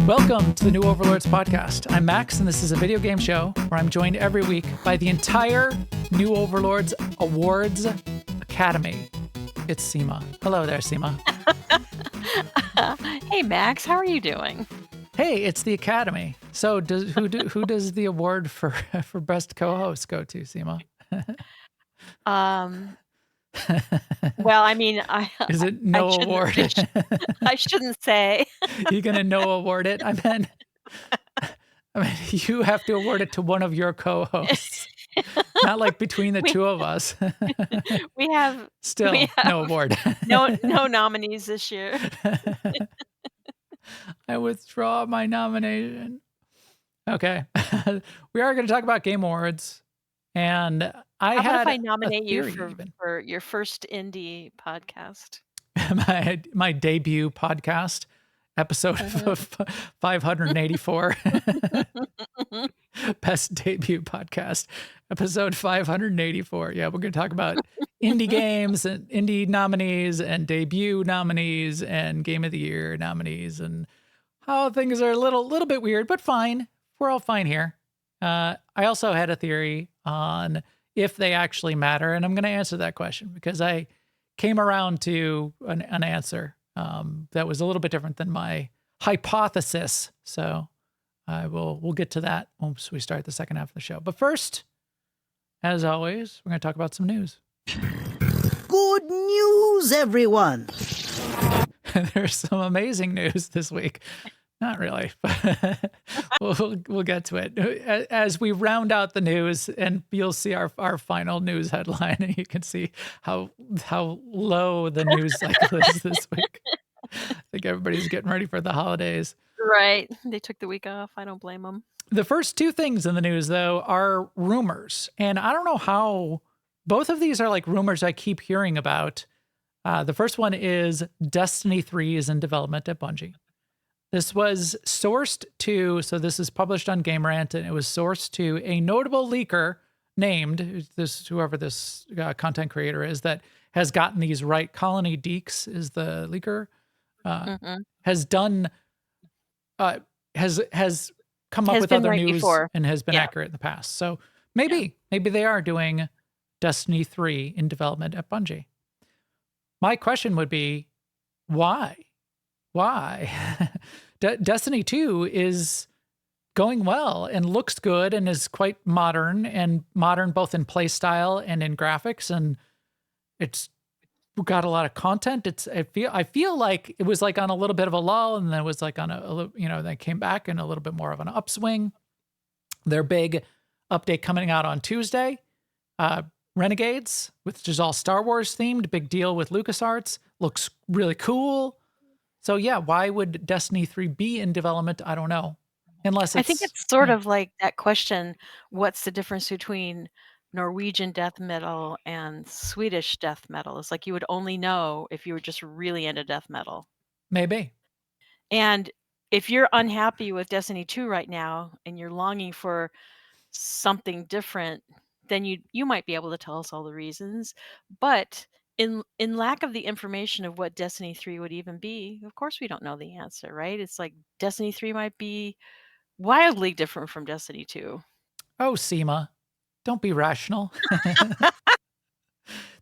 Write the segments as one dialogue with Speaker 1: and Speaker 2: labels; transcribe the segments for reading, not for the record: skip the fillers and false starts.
Speaker 1: Welcome to the new Overlords Podcast. I'm Max, and this is a video game show where I'm joined every week by the entire new Overlords Awards Academy. It's Sema. Hello there, Sema.
Speaker 2: Hey, Max. How are you doing?
Speaker 1: Hey, it's the Academy. So who does the award for best co-host go to, Sema?
Speaker 2: Well, I mean,
Speaker 1: Is it no award?
Speaker 2: I shouldn't say.
Speaker 1: You're going to no award it? I mean, you have to award it to one of your co-hosts. Not like between the two of us.
Speaker 2: We have
Speaker 1: no award.
Speaker 2: no nominees this year.
Speaker 1: I withdraw my nomination. Okay. We are going to talk about Game Awards. And
Speaker 2: How about if I nominate you for your first indie podcast?
Speaker 1: my debut podcast, episode 584. Best debut podcast, episode 584. Yeah, we're going to talk about indie games and indie nominees and debut nominees and Game of the Year nominees and how things are a little bit weird, but fine. We're all fine here. I also had a theory on if they actually matter, and I'm going to answer that question because I came around to an answer that was a little bit different than my hypothesis. So we'll get to that once we start the second half of the show. But first, as always, we're going to talk about some news.
Speaker 3: Good news, everyone!
Speaker 1: There's some amazing news this week. Not really, but we'll get to it. As we round out the news, and you'll see our final news headline, and you can see how low the news cycle is this week. I think everybody's getting ready for the holidays.
Speaker 2: Right. They took the week off. I don't blame them.
Speaker 1: The first two things in the news, though, are rumors. And I don't know how both of these are like rumors I keep hearing about. The first one is Destiny 3 is in development at Bungie. This was sourced to, so this is published on Game Rant, and it was sourced to a notable leaker named, whoever this content creator is that has gotten these right. Colony Deeks is the leaker. Has done, has come up with other
Speaker 2: right
Speaker 1: news
Speaker 2: before.
Speaker 1: And has been accurate in the past. So maybe they are doing Destiny 3 in development at Bungie. My question would be, why? Destiny 2 is going well and looks good and is quite modern both in play style and in graphics, and it's got a lot of content. I feel like it was like on a little bit of a lull, and then it was like on they came back in a little bit more of an upswing. Their big update coming out on Tuesday, Renegades, which is all Star Wars themed, big deal with LucasArts, looks really cool. So yeah, why would Destiny 3 be in development? I don't know. Unless
Speaker 2: I think it's sort of like that question, what's the difference between Norwegian death metal and Swedish death metal? It's like you would only know if you were just really into death metal.
Speaker 1: Maybe.
Speaker 2: And if you're unhappy with Destiny 2 right now and you're longing for something different, then you might be able to tell us all the reasons. But in lack of the information of what Destiny 3 would even be, of course we don't know the answer, right? It's like Destiny 3 might be wildly different from Destiny 2.
Speaker 1: Oh, Sema, don't be rational.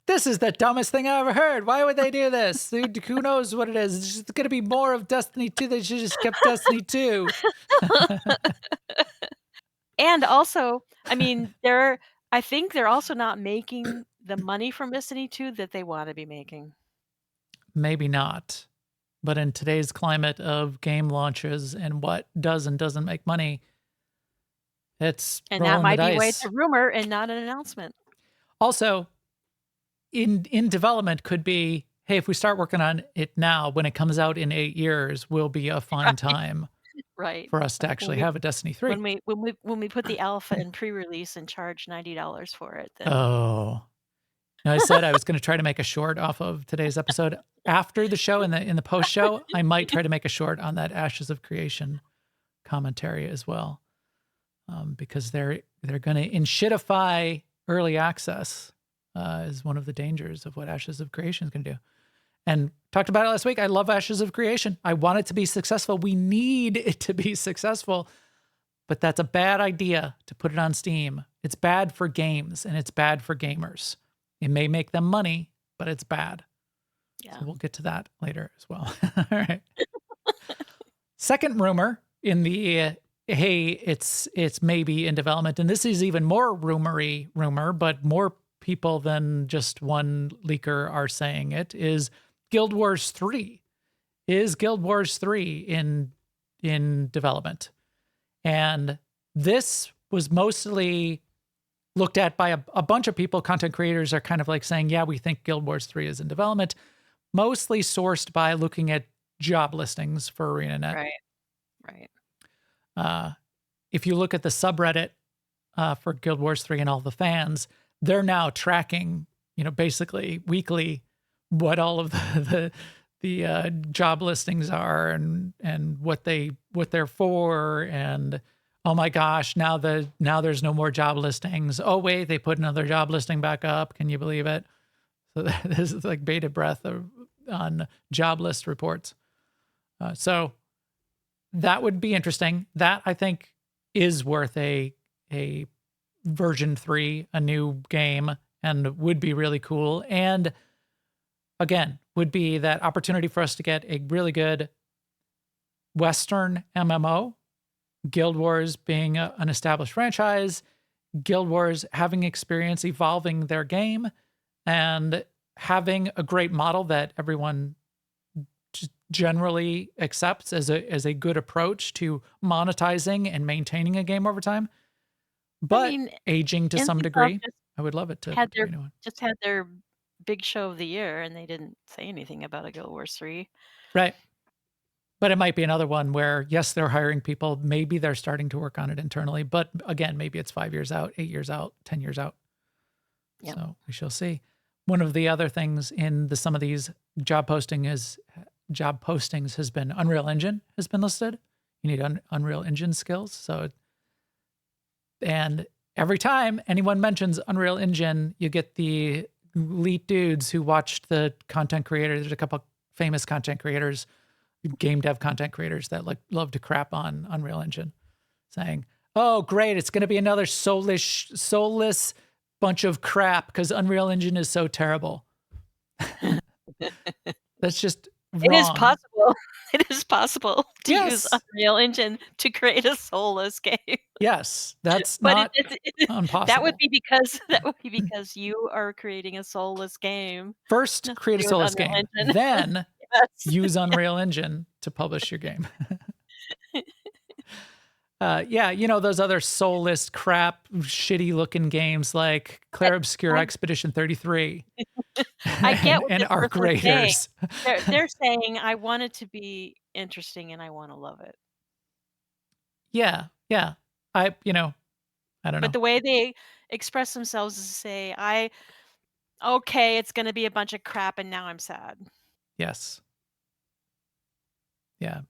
Speaker 1: This is the dumbest thing I ever heard. Why would they do this? Who knows what it is? It's just going to be more of Destiny 2. They should just kept Destiny 2.
Speaker 2: And also, I mean, I think they're also not making the money from Destiny 2 that they want to be making.
Speaker 1: Maybe not. But in today's climate of game launches and what does and doesn't make money, it's
Speaker 2: and that might be why
Speaker 1: it's
Speaker 2: a rumor and not an announcement.
Speaker 1: Also, in development could be, hey, if we start working on it now, when it comes out in 8 years, will be a fine time for us to actually have a Destiny 3.
Speaker 2: When we put the alpha in pre-release and charge $90 for it. Then.
Speaker 1: Oh. Now, I said I was going to try to make a short off of today's episode. After the show, in the post show, I might try to make a short on that Ashes of Creation commentary as well, because they're going to inshitify early access is one of the dangers of what Ashes of Creation is going to do. And talked about it last week. I love Ashes of Creation. I want it to be successful. We need it to be successful. But that's a bad idea to put it on Steam. It's bad for games and it's bad for gamers. It may make them money, but it's bad.
Speaker 2: Yeah.
Speaker 1: So we'll get to that later as well. All right. Second rumor in the hey, it's maybe in development, and this is even more rumory rumor, but more people than just one leaker are saying it, is Guild Wars 3. Is Guild Wars 3 in development? And this was mostly looked at by a bunch of people. Content creators are kind of like saying, yeah, we think Guild Wars 3 is in development, mostly sourced by looking at job listings for ArenaNet.
Speaker 2: Right.
Speaker 1: If you look at the subreddit for Guild Wars 3 and all the fans, they're now tracking, basically weekly what all of the job listings are and what they're for, and oh my gosh, now there's no more job listings. Oh wait, they put another job listing back up. Can you believe it? So this is like bated breath on job list reports. So that would be interesting. That I think is worth a version 3, a new game, and would be really cool. And again, would be that opportunity for us to get a really good Western MMO, Guild Wars being an established franchise, Guild Wars having experience evolving their game and having a great model that everyone generally accepts as a good approach to monetizing and maintaining a game over time, but aging to some degree. I would love it to
Speaker 2: had
Speaker 1: be a new one.
Speaker 2: just had their big show of the year, and they didn't say anything about a Guild Wars 3.
Speaker 1: Right. But it might be another one where, yes, they're hiring people. Maybe they're starting to work on it internally. But again, maybe it's 5 years out, 8 years out, 10 years out. Yep. So we shall see. One of the other things in some of these job postings has been Unreal Engine has been listed. You need Unreal Engine skills. So, and every time anyone mentions Unreal Engine, you get the elite dudes who watched the content creators. There's a couple famous content creators, game dev content creators that love to crap on Unreal Engine, saying, "Oh, great, it's going to be another soulless bunch of crap because Unreal Engine is so terrible." That's just wrong.
Speaker 2: It is possible. It is possible to use
Speaker 1: Yes.
Speaker 2: Unreal Engine to create a soulless game.
Speaker 1: Yes, that's
Speaker 2: But
Speaker 1: not impossible.
Speaker 2: that would be because you are creating a soulless game.
Speaker 1: First,
Speaker 2: Nothing
Speaker 1: create a
Speaker 2: to do with
Speaker 1: soulless
Speaker 2: Unreal
Speaker 1: game,
Speaker 2: Engine.
Speaker 1: then
Speaker 2: Yes.
Speaker 1: use Unreal Engine to publish your game. Yeah, those other soulless crap, shitty looking games like Clair Obscur Expedition 33
Speaker 2: I get what
Speaker 1: and
Speaker 2: this
Speaker 1: Arc
Speaker 2: person's saying.
Speaker 1: Raiders.
Speaker 2: They're saying, I want it to be interesting and I want to love it.
Speaker 1: Yeah. I don't know.
Speaker 2: But the way they express themselves is to say, okay, it's going to be a bunch of crap and now I'm sad.
Speaker 1: Yes. Yeah.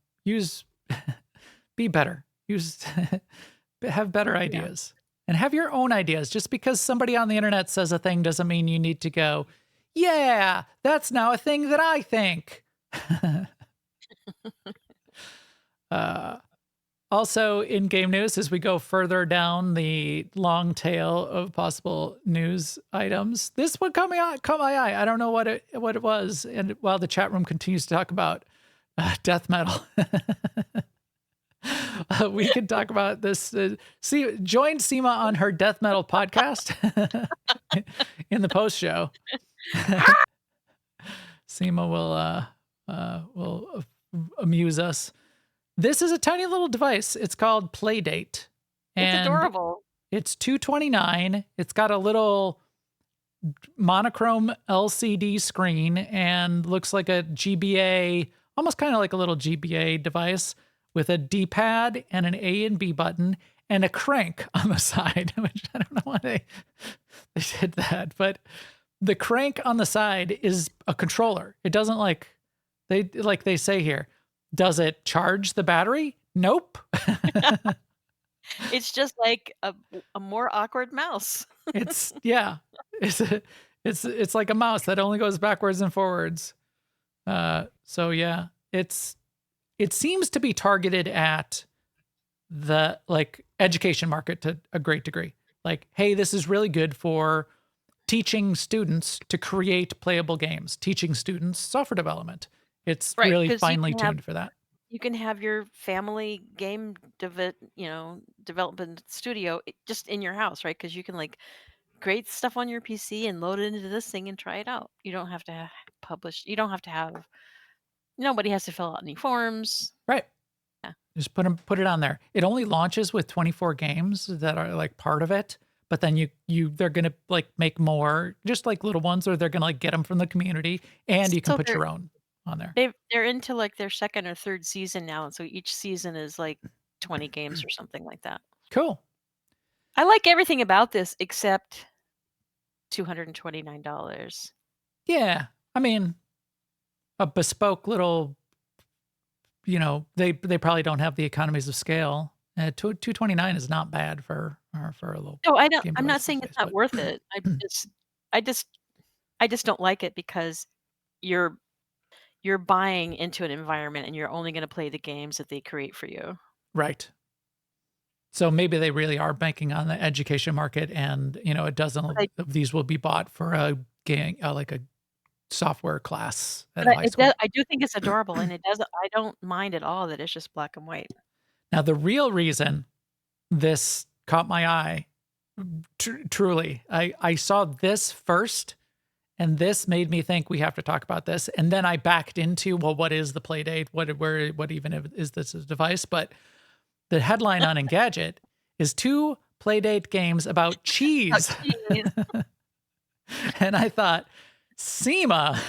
Speaker 1: Be better. Have better ideas. And have your own ideas. Just because somebody on the internet says a thing doesn't mean you need to go, yeah, that's now a thing that I think. Also, in game news, as we go further down the long tail of possible news items, this one caught my eye. I don't know what it was. And while the chat room continues to talk about death metal, we can talk about this. Join Sema on her death metal podcast in the post show. Sema will amuse us. This is a tiny little device. It's called Playdate.
Speaker 2: It's adorable.
Speaker 1: It's $229. It's got a little monochrome LCD screen and looks like a GBA, almost kind of like a little GBA device with a D-pad and an A and B button and a crank on the side, which I don't know why they did that, but the crank on the side is a controller. It doesn't like they say here. Does it charge the battery? Nope.
Speaker 2: It's just like a more awkward mouse.
Speaker 1: It's like a mouse that only goes backwards and forwards. So yeah, it seems to be targeted at the like education market to a great degree. Like, hey, this is really good for teaching students to create playable games, teaching students software development. It's
Speaker 2: Right,
Speaker 1: really
Speaker 2: because
Speaker 1: finely tuned for that.
Speaker 2: you can have your family game development studio just in your house, right? Because you can like create stuff on your PC and load it into this thing and try it out. You don't have to publish. You don't have to have. Nobody has to fill out any forms.
Speaker 1: Right.
Speaker 2: Yeah.
Speaker 1: Just put it on there. It only launches with 24 games that are like part of it, but then they're gonna like make more, just like little ones, or they're gonna like get them from the community, and you can
Speaker 2: So
Speaker 1: put your own on there.
Speaker 2: they're into like their second or third season now, and so each season is like 20 games or something like that.
Speaker 1: Cool.
Speaker 2: I like everything about this except $229.
Speaker 1: Yeah, I mean, a bespoke little, they probably don't have the economies of scale. 229 is not bad for a little
Speaker 2: No, I don't.
Speaker 1: game
Speaker 2: I'm
Speaker 1: device
Speaker 2: not
Speaker 1: these
Speaker 2: saying
Speaker 1: days,
Speaker 2: it's not
Speaker 1: but
Speaker 2: worth it. I just, I just don't like it because you're buying into an environment and you're only going to play the games that they create for you.
Speaker 1: right. So maybe they really are banking on the education market, and a dozen of these will be bought for a game, like a software class at high school.
Speaker 2: I do think it's adorable, and it doesn't. I don't mind at all that it's just black and white.
Speaker 1: Now, the real reason this caught my eye, truly, I saw this first, and this made me think we have to talk about this. And then I backed into, well, what is the Playdate? What even is this a device? But the headline on Engadget is 2 Playdate games about cheese. And I thought, Sema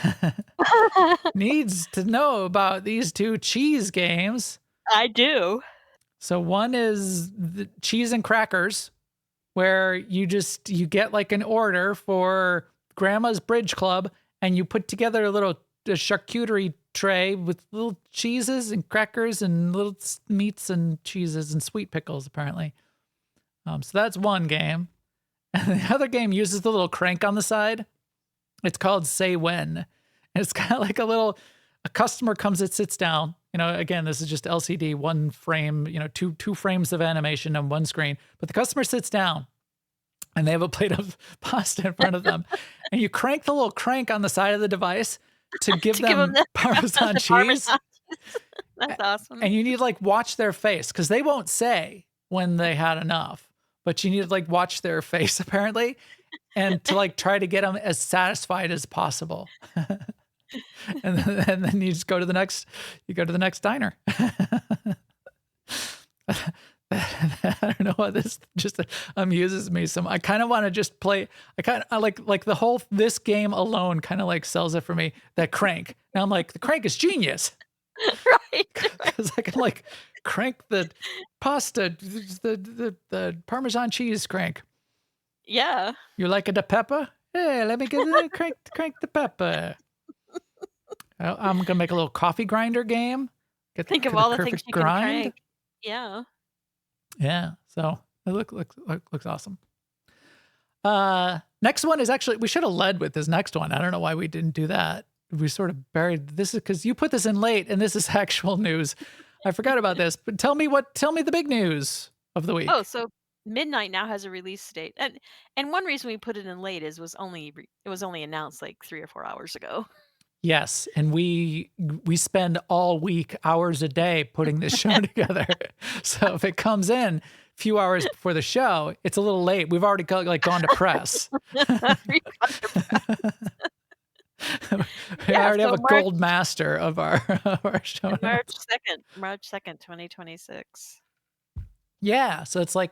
Speaker 1: needs to know about these 2 cheese games.
Speaker 2: I do.
Speaker 1: So one is the cheese and crackers, where you get like an order for Grandma's Bridge Club, and you put together a charcuterie tray with little cheeses and crackers and little meats and cheeses and sweet pickles, apparently. So that's one game. And the other game uses the little crank on the side. It's called Say When. And it's kind of like a customer comes and sits down. Again, this is just LCD, one frame, two frames of animation on one screen. But the customer sits down and they have a plate of pasta in front of them. And you crank the little crank on the side of the device to give them Parmesan cheese.
Speaker 2: That's awesome.
Speaker 1: And you need to like watch their face, because they won't say when they had enough, but you need to like watch their face apparently, and to like try to get them as satisfied as possible. and then you just go to the next diner. I don't know why this just amuses me some. I kind of want to just play. I like the whole, this game alone kind of like sells it for me. That crank. Now I'm like, the crank is genius.
Speaker 2: Right.
Speaker 1: Because I can like crank the pasta, the Parmesan cheese crank.
Speaker 2: Yeah.
Speaker 1: You like it, the pepper? Hey, let me get the crank the pepper. I'm gonna make a little coffee grinder game.
Speaker 2: Think of all the things you can crank. Yeah.
Speaker 1: Yeah. So it looks awesome. Next one is actually, we should have led with this next one. I don't know why we didn't do that. We sort of buried this, is because you put this in late, and this is actual news. I forgot about this, but tell me the big news of the week.
Speaker 2: Oh, so Midnight now has a release date, and one reason we put it in late is it was only announced like 3 or 4 hours ago.
Speaker 1: Yes, and we spend all week, hours a day, putting this show together. So if it comes in a few hours before the show, it's a little late. We've already gone to press. We already have a gold master of our show.
Speaker 2: March 2nd, 2026.
Speaker 1: Yeah, so it's like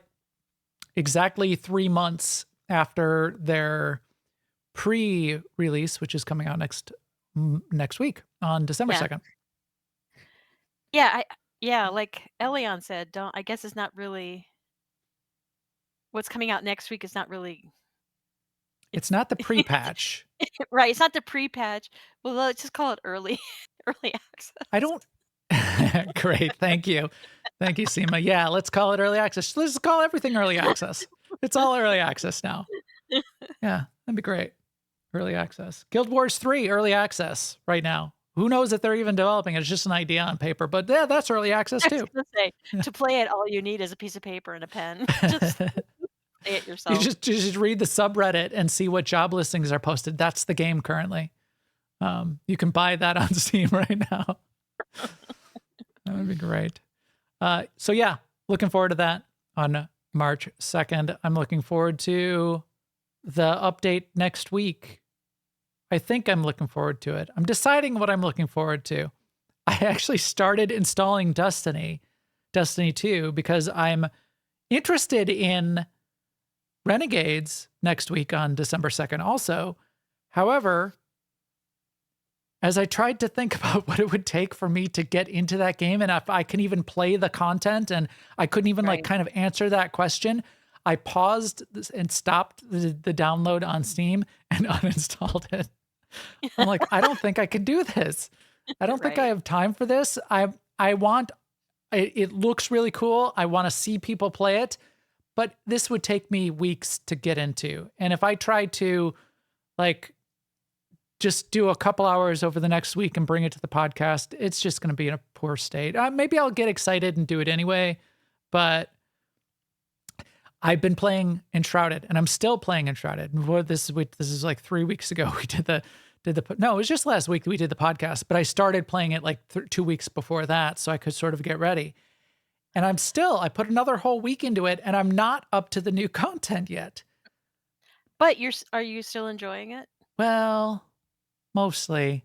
Speaker 1: exactly 3 months after their pre-release, which is coming out next week on December 2nd.
Speaker 2: Yeah, like Elion said, I guess it's not really what's coming out next week is not really.
Speaker 1: It's not the pre-patch.
Speaker 2: Right, it's not the pre-patch. Well, let's just call it early access.
Speaker 1: I don't. Great, thank you, Sema. Yeah, let's call it early access. Let's call everything early access. It's all early access now. Yeah, that'd be great. Early access. Guild Wars 3 early access right now who knows if they're even developing it. It's just an idea on paper. But yeah, that's early access
Speaker 2: I was
Speaker 1: too.
Speaker 2: gonna say, to play it, all you need is a piece of paper and a pen. Just play it
Speaker 1: You
Speaker 2: yourself.
Speaker 1: just read the subreddit and see what job listings are posted. That's the game currently. You can buy that on Steam right now. That would be great. So yeah, looking forward to that on March 2nd. I'm looking forward to the update next week. I think I'm looking forward to it. I'm deciding what I'm looking forward to. I actually started installing Destiny 2, because I'm interested in Renegades next week on December 2nd also. However, as I tried to think about what it would take for me to get into that game and if I can even play the content, and I couldn't even like
Speaker 2: Right.
Speaker 1: kind of answer that question, I paused and stopped the download on Steam and uninstalled it. I'm like, I don't think I can do this. I don't think I
Speaker 2: Right.
Speaker 1: have time for this. It looks really cool. I want to see people play it, but this would take me weeks to get into. And if I tried to like just do a couple hours over the next week and bring it to the podcast, it's just going to be in a poor state. Maybe I'll get excited and do it anyway, but I've been playing Enshrouded, and I'm still playing Enshrouded. And this is like 3 weeks ago. We did the no, it was just last week that we did the podcast, but I started playing it like 2 weeks before that, so I could sort of get ready. And I put another whole week into it, and I'm not up to the new content yet.
Speaker 2: But are you still enjoying it?
Speaker 1: Well, mostly.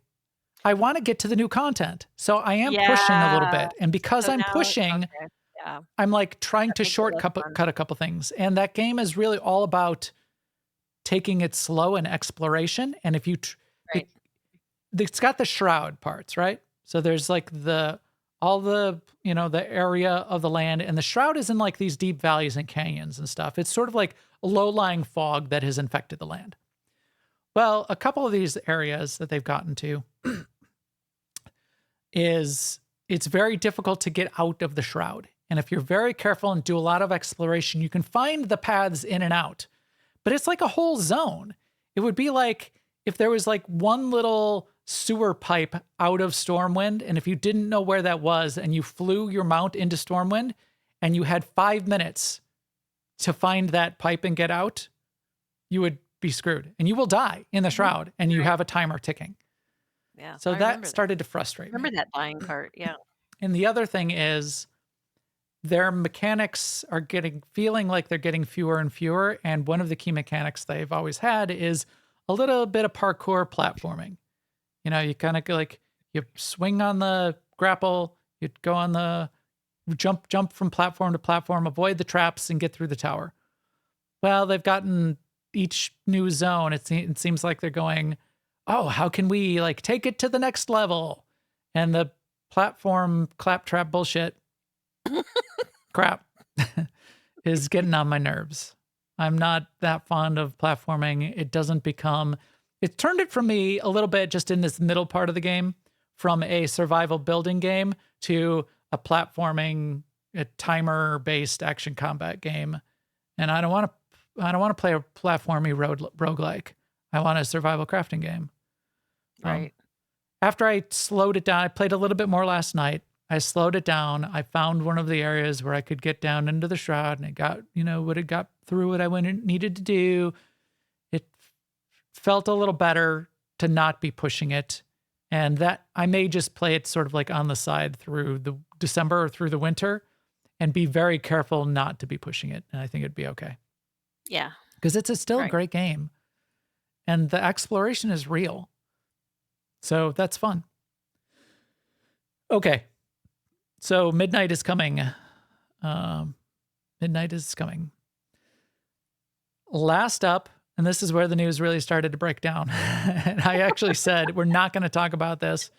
Speaker 1: I want to get to the new content. So I am pushing a little
Speaker 2: Yeah.
Speaker 1: bit. And because
Speaker 2: So
Speaker 1: I'm
Speaker 2: now,
Speaker 1: pushing,
Speaker 2: okay. Yeah.
Speaker 1: I'm like trying
Speaker 2: That
Speaker 1: to
Speaker 2: makes it less fun.
Speaker 1: cut a couple things. And that game is really all about taking it slow in exploration. And if you,
Speaker 2: Right.
Speaker 1: it's got the shroud parts, right? So there's like all the, the area of the land, and the shroud is in like these deep valleys and canyons and stuff. It's sort of like a low-lying fog that has infected the land. Well, a couple of these areas that they've gotten to it's very difficult to get out of the shroud. And if you're very careful and do a lot of exploration, you can find the paths in and out. But it's like a whole zone. It would be like if there was like one little sewer pipe out of Stormwind, and if you didn't know where that was and you flew your mount into Stormwind and you had 5 minutes to find that pipe and get out, you would be screwed and you will die in the shroud, and you have a timer ticking.
Speaker 2: Yeah.
Speaker 1: So
Speaker 2: I remember
Speaker 1: that started to frustrate me.
Speaker 2: Remember that dying cart? Yeah.
Speaker 1: And the other thing is their mechanics are feeling like they're getting fewer and fewer. And one of the key mechanics they've always had is a little bit of parkour platforming. You kind of like, you swing on the grapple, you go on the jump from platform to platform, avoid the traps, and get through the tower. Well, they've gotten each new zone. It seems like they're going, oh, how can we like take it to the next level? And the platform claptrap bullshit crap is getting on my nerves. I'm not that fond of platforming. It turned it from me a little bit just in this middle part of the game, from a survival building game to a platforming, a timer-based action combat game. And I don't want to play a platformy roguelike. I want a survival crafting game.
Speaker 2: Right.
Speaker 1: After I slowed it down, I played a little bit more last night. I slowed it down. I found one of the areas where I could get down into the shroud, and it got, got through what I needed to do. It felt a little better to not be pushing it. And that I may just play it sort of like on the side through the December or through the winter, and be very careful not to be pushing it. And I think it'd be okay.
Speaker 2: Yeah.
Speaker 1: Because it's still a
Speaker 2: Right.
Speaker 1: great game. And the exploration is real. So that's fun. Okay. So midnight is coming. Midnight is coming. Last up, and this is where the news really started to break down. And I actually said, we're not going to talk about this.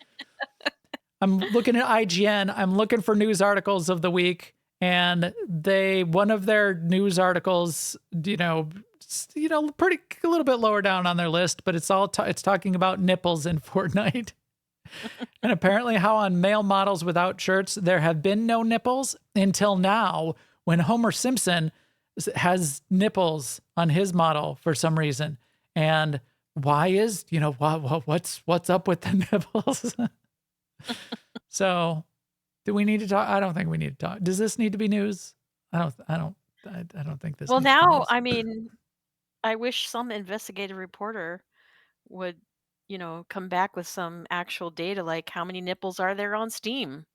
Speaker 1: I'm looking at IGN. I'm looking for news articles of the week. And one of their news articles, pretty a little bit lower down on their list, but it's talking about nipples in Fortnite. And apparently how on male models without shirts, there have been no nipples until now, when Homer Simpson has nipples on his model for some reason. And why is, what's up with the nipples? So do we need to talk? I don't think we need to talk. Does this need to be news? I don't think this
Speaker 2: Well,
Speaker 1: needs to be
Speaker 2: now,
Speaker 1: news.
Speaker 2: I mean, I wish some investigative reporter would, come back with some actual data, like how many nipples are there on Steam?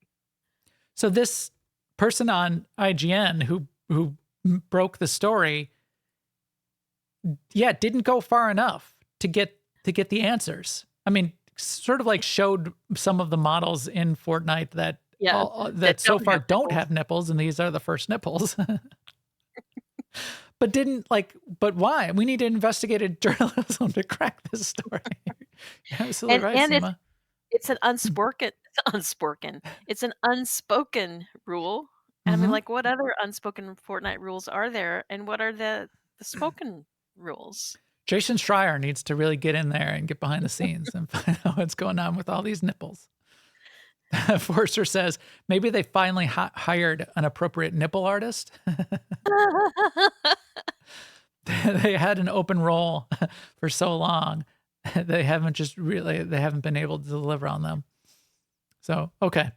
Speaker 1: So this person on IGN who broke the story, didn't go far enough to get the answers. I mean, sort of like showed some of the models in Fortnite that
Speaker 2: Yeah,
Speaker 1: that so
Speaker 2: don't
Speaker 1: far
Speaker 2: have
Speaker 1: don't
Speaker 2: nipples.
Speaker 1: have nipples, and these are the first nipples. But but why? We need investigative journalism to crack this story. You're absolutely right,
Speaker 2: And
Speaker 1: Sema.
Speaker 2: it's an it's an unspoken rule. And I mean,
Speaker 1: Hmm.
Speaker 2: like, what other unspoken Fortnite rules are there, and what are the spoken rules?
Speaker 1: Jason Schreier needs to really get in there and get behind the scenes and find out what's going on with all these nipples. Forster says maybe they finally hired an appropriate nipple artist. They had an open role for so long. They haven't been able to deliver on them. So, okay.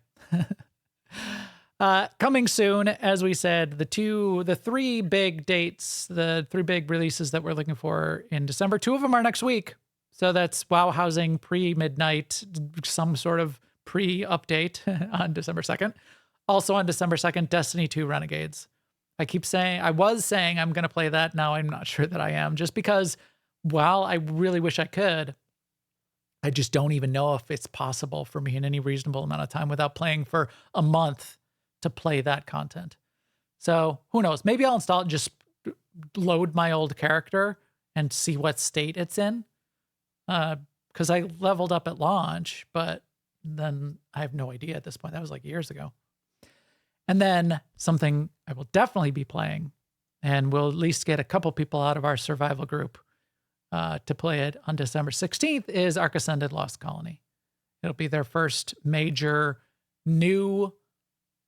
Speaker 1: Coming soon, as we said, the three big dates, the three big releases that we're looking for in December. Two of them are next week. So that's WoW Housing pre-midnight, some sort of pre-update on December 2nd. Also on December 2nd, Destiny 2 Renegades. I was saying I'm going to play that. Now I'm not sure that I am, just because while I really wish I could, I just don't even know if it's possible for me in any reasonable amount of time without playing for a month to play that content. So who knows? Maybe I'll install it and just load my old character and see what state it's in. Because I leveled up at launch, but then I have no idea at this point. That was like years ago. And then something I will definitely be playing, and we'll at least get a couple people out of our survival group to play it on December 16th, is Ark Ascended Lost Colony. It'll be their first major new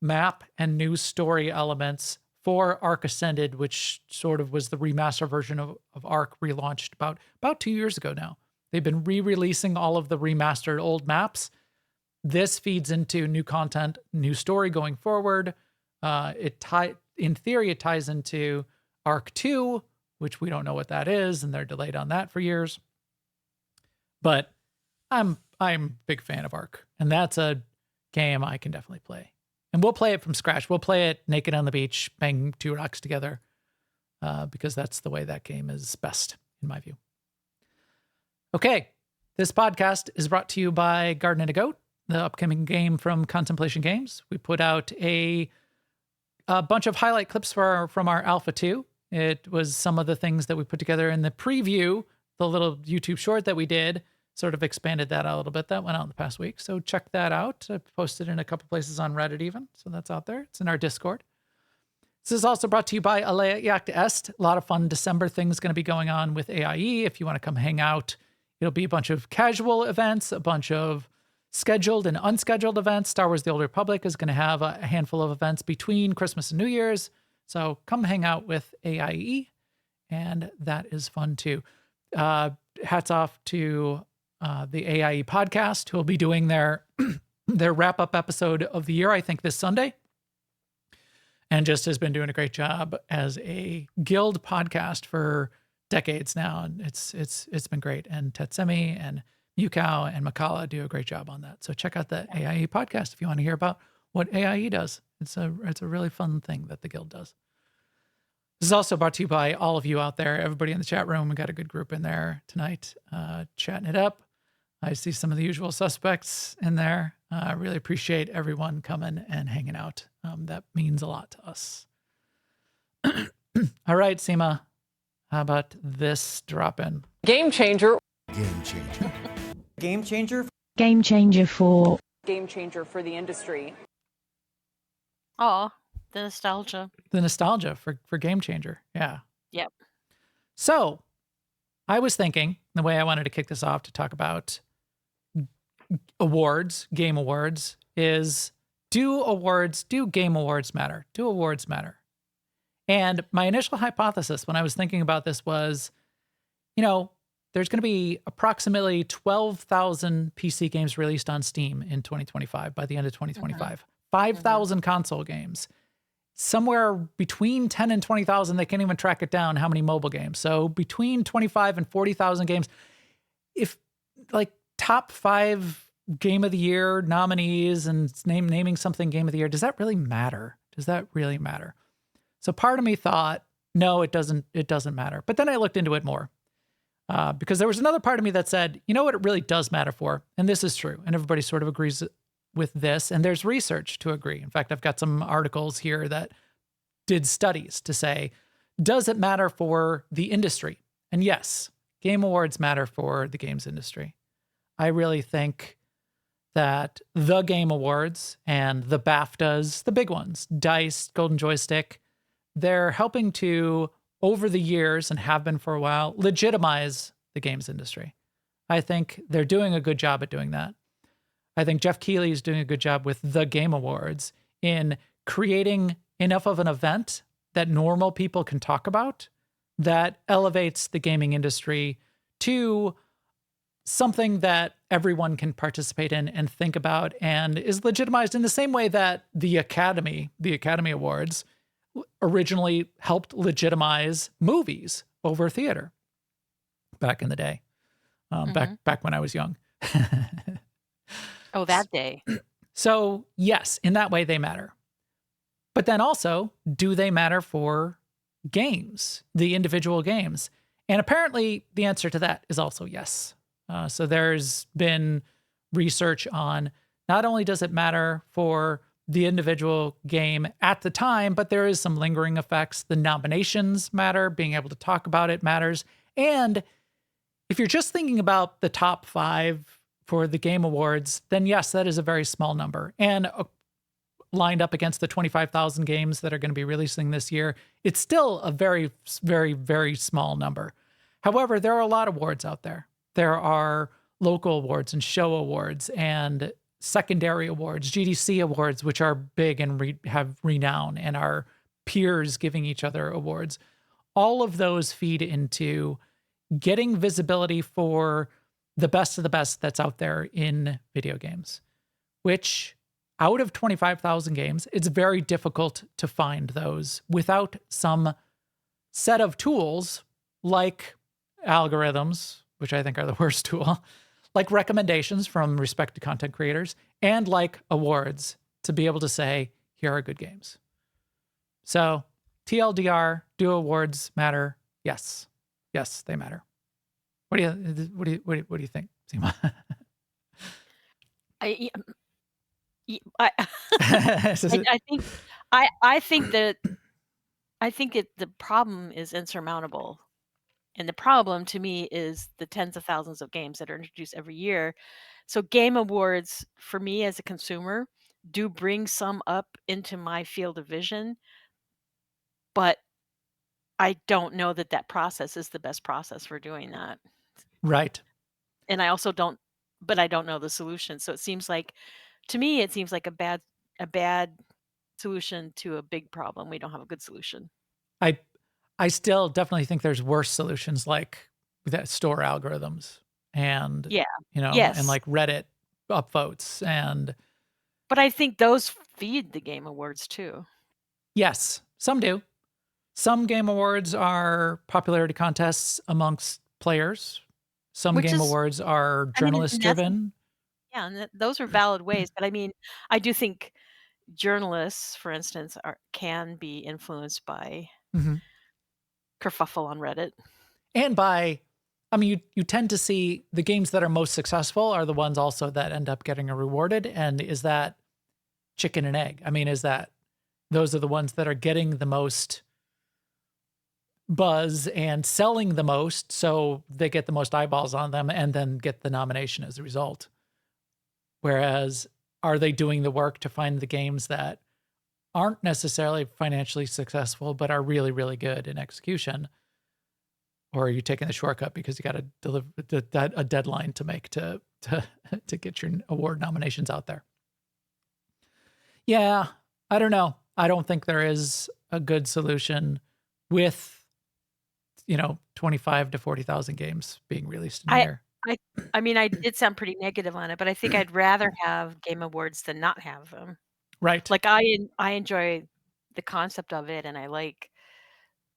Speaker 1: map and new story elements for Ark Ascended, which sort of was the remaster version of Ark relaunched about 2 years ago now. They've been re-releasing all of the remastered old maps. This feeds into new content, new story going forward. In theory, it ties into Ark 2, which we don't know what that is, and they're delayed on that for years. But I'm a big fan of Ark, and that's a game I can definitely play. And we'll play it from scratch. We'll play it naked on the beach, bang two rocks together, because that's the way that game is best, in my view. Okay, this podcast is brought to you by Garden and a Goat, the upcoming game from Contemplation Games. We put out a bunch of highlight clips from our Alpha 2. It was some of the things that we put together in the preview, the little YouTube short that we did, sort of expanded that out a little bit. That went out in the past week. So check that out. I posted in a couple places on Reddit even. So that's out there. It's in our Discord. This is also brought to you by Alea Jagd Est. A lot of fun December things going to be going on with AIE. If you want to come hang out, it'll be a bunch of casual events, a bunch of scheduled and unscheduled events. Star Wars The Old Republic is going to have a handful of events between Christmas and New Year's. So come hang out with AIE, and that is fun too. Hats off to the AIE podcast, who will be doing their wrap-up episode of the year, I think this Sunday. And just has been doing a great job as a guild podcast for decades now. And it's been great. And Tetsemi and Mukau and Makala do a great job on that. So check out the AIE podcast if you want to hear about what AIE does. It's a really fun thing that the guild does. This is also brought to you by all of you out there, everybody in the chat room. We got a good group in there tonight, chatting it up. I see some of the usual suspects in there. I really appreciate everyone coming and hanging out. That means a lot to us. All right, Sema, how about this drop in?
Speaker 4: Game changer.
Speaker 5: Game changer.
Speaker 3: Game changer?
Speaker 6: Game changer for
Speaker 4: Game changer for the industry.
Speaker 2: Oh, the nostalgia.
Speaker 1: The nostalgia for Game Changer. Yeah.
Speaker 2: Yep.
Speaker 1: So I was thinking the way I wanted to kick this off to talk about awards, game awards, is do game awards matter? Do awards matter? And my initial hypothesis when I was thinking about this was, there's going to be approximately 12,000 PC games released on Steam in 2025 by the end of 2025. 5,000 console games. Somewhere between 10 and 20,000, they can't even track it down how many mobile games. So between 25 and 40,000 games. If like top 5 game of the year nominees and naming something game of the year, does that really matter? Does that really matter? So part of me thought, no, it doesn't matter. But then I looked into it more because there was another part of me that said, you know what it really does matter for? And this is true. And everybody sort of agrees with this. And there's research to agree. In fact, I've got some articles here that did studies to say, does it matter for the industry? And yes, Game Awards matter for the games industry. I really think that the Game Awards and the BAFTAs, the big ones, DICE, Golden Joystick, they're helping to, over the years, and have been for a while, legitimize the games industry. I think they're doing a good job at doing that. I think Jeff Keighley is doing a good job with the Game Awards in creating enough of an event that normal people can talk about that elevates the gaming industry to something that everyone can participate in and think about and is legitimized in the same way that the Academy Awards originally helped legitimize movies over theater back in the day, back when I was young.
Speaker 2: Oh, that day.
Speaker 1: So yes, in that way they matter. But then also, do they matter for games, the individual games? And apparently the answer to that is also yes. So there's been research on not only does it matter for the individual game at the time, but there is some lingering effects. The nominations matter. Being able to talk about it matters. And if you're just thinking about the top 5 for the Game Awards, then yes, that is a very small number. And lined up against the 25,000 games that are going to be releasing this year, it's still a very, very, very small number. However, there are a lot of awards out there. There are local awards and show awards and secondary awards, GDC awards, which are big and have renown, and our peers giving each other awards. All of those feed into getting visibility for the best of the best that's out there in video games, which out of 25,000 games, it's very difficult to find those without some set of tools like algorithms, which I think are the worst tool, like recommendations from respected content creators, and like awards to be able to say, here are good games. So TLDR, do awards matter? Yes. Yes, they matter. What do you think, Sema?
Speaker 2: I think the problem is insurmountable. And the problem to me is the tens of thousands of games that are introduced every year. So Game Awards, for me as a consumer, do bring some up into my field of vision, but I don't know that process is the best process for doing that.
Speaker 1: Right.
Speaker 2: And I also don't know the solution. So it seems like, to me, it seems like a bad solution to a big problem. We don't have a good solution.
Speaker 1: I still definitely think there's worse solutions like that store algorithms and, and like Reddit upvotes and.
Speaker 2: But I think those feed the Game Awards too.
Speaker 1: Yes, some do. Some Game Awards are popularity contests amongst players. Some Game Awards are journalist driven.
Speaker 2: Yeah, and those are valid ways. But I mean, I do think journalists, for instance, can be influenced by kerfuffle on Reddit.
Speaker 1: And you tend to see the games that are most successful are the ones also that end up getting rewarded. And is that chicken and egg? I mean, those are the ones that are getting the most buzz and selling the most, so they get the most eyeballs on them and then get the nomination as a result. Whereas, are they doing the work to find the games that aren't necessarily financially successful, but are really, really good in execution? Or are you taking the shortcut because you got to deliver a deadline to make to get your award nominations out there? Yeah, I don't know. I don't think there is a good solution with, 25 to 40,000 games being released in a
Speaker 2: I
Speaker 1: year.
Speaker 2: I I mean, I did sound pretty negative on it, but I think I'd rather have Game Awards than not have them.
Speaker 1: Right.
Speaker 2: Like, I enjoy the concept of it, and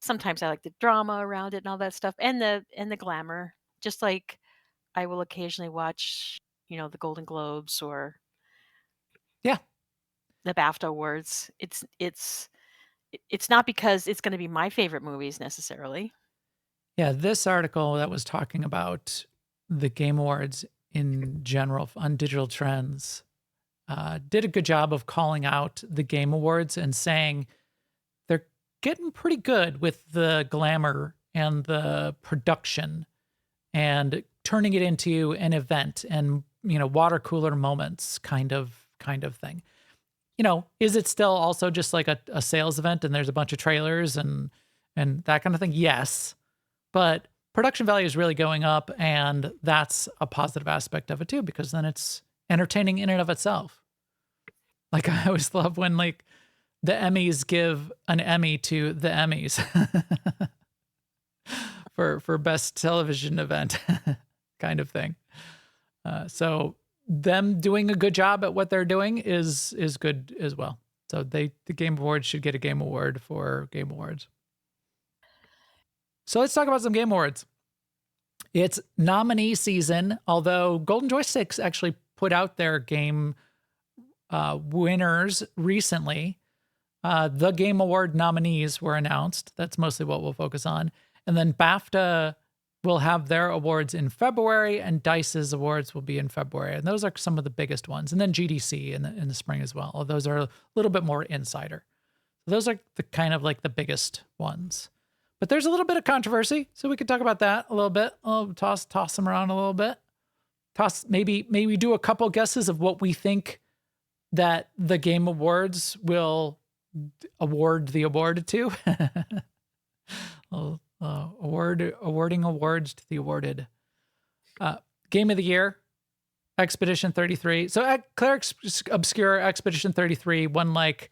Speaker 2: sometimes I like the drama around it and all that stuff, and the glamour. Just like I will occasionally watch, the Golden Globes or
Speaker 1: Yeah.
Speaker 2: the BAFTA awards. It's not because it's gonna be my favorite movies necessarily.
Speaker 1: Yeah. This article that was talking about the Game Awards in general on digital trends did a good job of calling out the Game Awards and saying they're getting pretty good with the glamour and the production and turning it into an event and water cooler moments kind of thing. Is it still also just like a sales event and there's a bunch of trailers and that kind of thing? Yes, but production value is really going up, and that's a positive aspect of it too, because then it's entertaining in and of itself. Like, I always love when like the Emmys give an Emmy to the Emmys for best television event kind of thing. So them doing a good job at what they're doing is good as well. So the Game Awards should get a Game Award for Game Awards. So let's talk about some Game Awards. It's nominee season, although Golden Joysticks actually put out their game winners recently. The Game Award nominees were announced. That's mostly what we'll focus on. And then BAFTA will have their awards in February, and DICE's awards will be in February. And those are some of the biggest ones. And then GDC in the spring as well. Although those are a little bit more insider. So those are the kind of like the biggest ones. But there's a little bit of controversy, so we could talk about that a little bit. I'll toss them around a little bit. Maybe do a couple guesses of what we think that the Game Awards will award the award to. Awarding awards to the awarded. Game of the Year, Expedition 33. So Claire Obscure Expedition 33 won like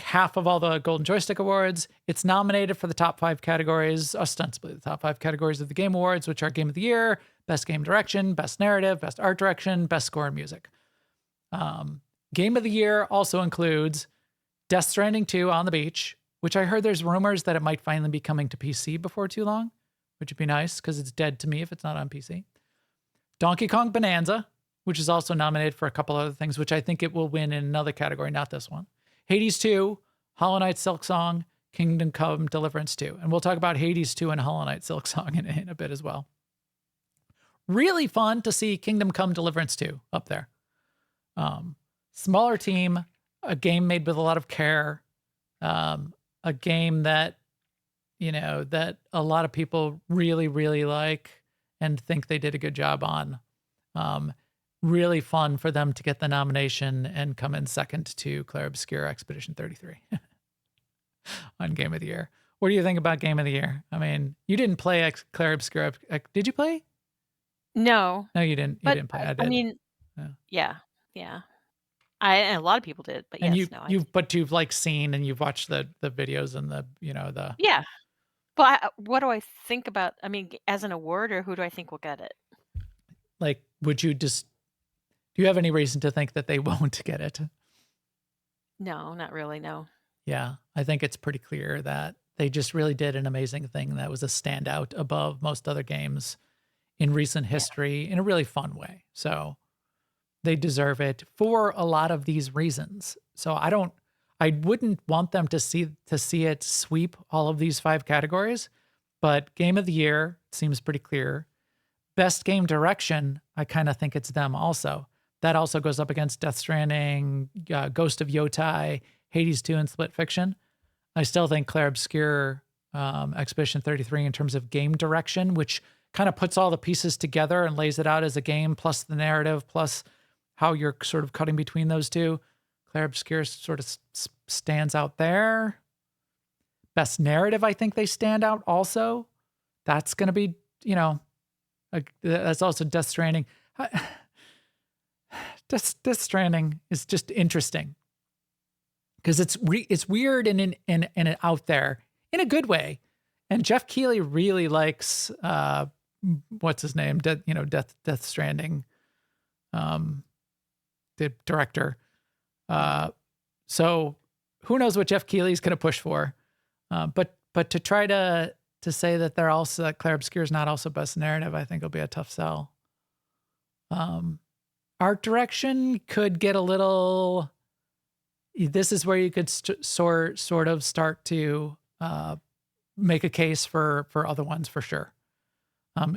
Speaker 1: half of all the Golden Joystick Awards. It's nominated for the top 5 categories, ostensibly the top 5 categories of the Game Awards, which are Game of the Year, Best Game Direction, Best Narrative, Best Art Direction, Best Score and Music. Game of the Year also includes Death Stranding 2 on the Beach, which I heard there's rumors that it might finally be coming to PC before too long, which would be nice because it's dead to me if it's not on PC. Donkey Kong Bonanza, which is also nominated for a couple other things, which I think it will win in another category, not this one. Hades 2, Hollow Knight Silksong, Kingdom Come Deliverance 2. And we'll talk about Hades 2 and Hollow Knight Silksong in a bit as well. Really fun to see Kingdom Come Deliverance 2 up there. Smaller team, a game made with a lot of care, a game that, that a lot of people really, really like and think they did a good job on. Really fun for them to get the nomination and come in second to Claire Obscure Expedition 33 on Game of the Year. What do you think about Game of the Year? I mean, you didn't play Claire Obscure. Did you play?
Speaker 2: No.
Speaker 1: No, you didn't. You didn't play. I did.
Speaker 2: I mean, yeah. And a lot of people did, but
Speaker 1: and
Speaker 2: yes,
Speaker 1: you've like seen and you've watched the videos and the.
Speaker 2: Yeah. But what do I think about? I mean, as an award, or who do I think will get it?
Speaker 1: Like, do you have any reason to think that they won't get it?
Speaker 2: No, not really. No.
Speaker 1: Yeah, I think it's pretty clear that they just really did an amazing thing that was a standout above most other games in recent history in a really fun way. So they deserve it for a lot of these reasons. So I wouldn't want them to see it sweep all of these 5 categories, but Game of the Year seems pretty clear. Best Game Direction, I kind of think it's them also. That also goes up against Death Stranding, Ghost of Yotai, Hades 2, and Split Fiction. I still think Claire Obscure Expedition 33 in terms of game direction, which kind of puts all the pieces together and lays it out as a game, plus the narrative, plus how you're sort of cutting between those two. Claire Obscure sort of stands out there. Best Narrative, I think they stand out also. That's going to be, that's also Death Stranding. Death Stranding is just interesting because it's weird and out there in a good way. And Jeff Keighley really likes what's his name? Death Stranding, the director. So who knows what Jeff Keighley's going to push for? But to try to say that they're also that Clair Obscur is not also best narrative, I think will be a tough sell. Art direction could get a little. This is where you could sort of start to make a case for other ones for sure.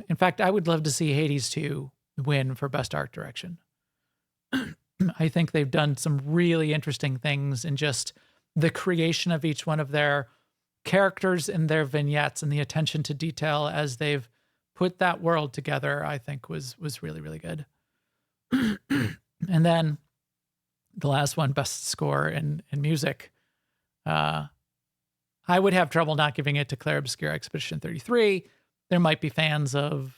Speaker 1: In fact, I would love to see Hades 2 win for best art direction. I think they've done some really interesting things in just the creation of each one of their characters and their vignettes and the attention to detail as they've put that world together, I think was really, really good. And then the last one, best score in music. I would have trouble not giving it to Clair Obscur Expedition 33. There might be fans of,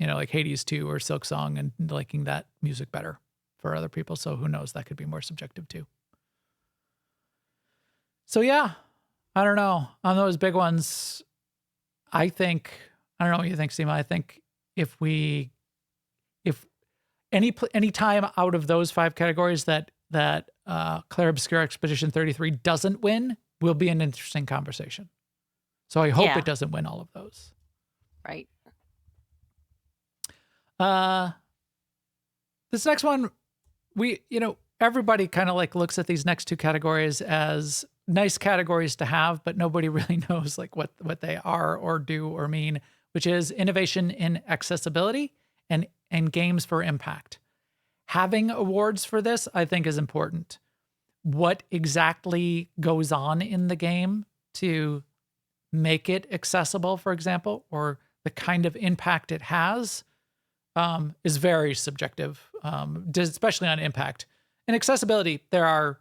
Speaker 1: like Hades 2 or Silk Song and liking that music better for other people. So who knows? That could be more subjective too. So yeah, I don't know. On those big ones, I don't know what you think, Sema. I think if any time out of those 5 categories that Clair Obscur Expedition 33 doesn't win will be an interesting conversation. So I hope it doesn't win all of those.
Speaker 2: Right.
Speaker 1: This next one, everybody kind of like looks at these next 2 categories as nice categories to have, but nobody really knows like what they are or do or mean, which is innovation in accessibility and games for impact. Having awards for this, I think, is important. What exactly goes on in the game to make it accessible, for example, or the kind of impact it has, is very subjective, especially on impact. In accessibility, there are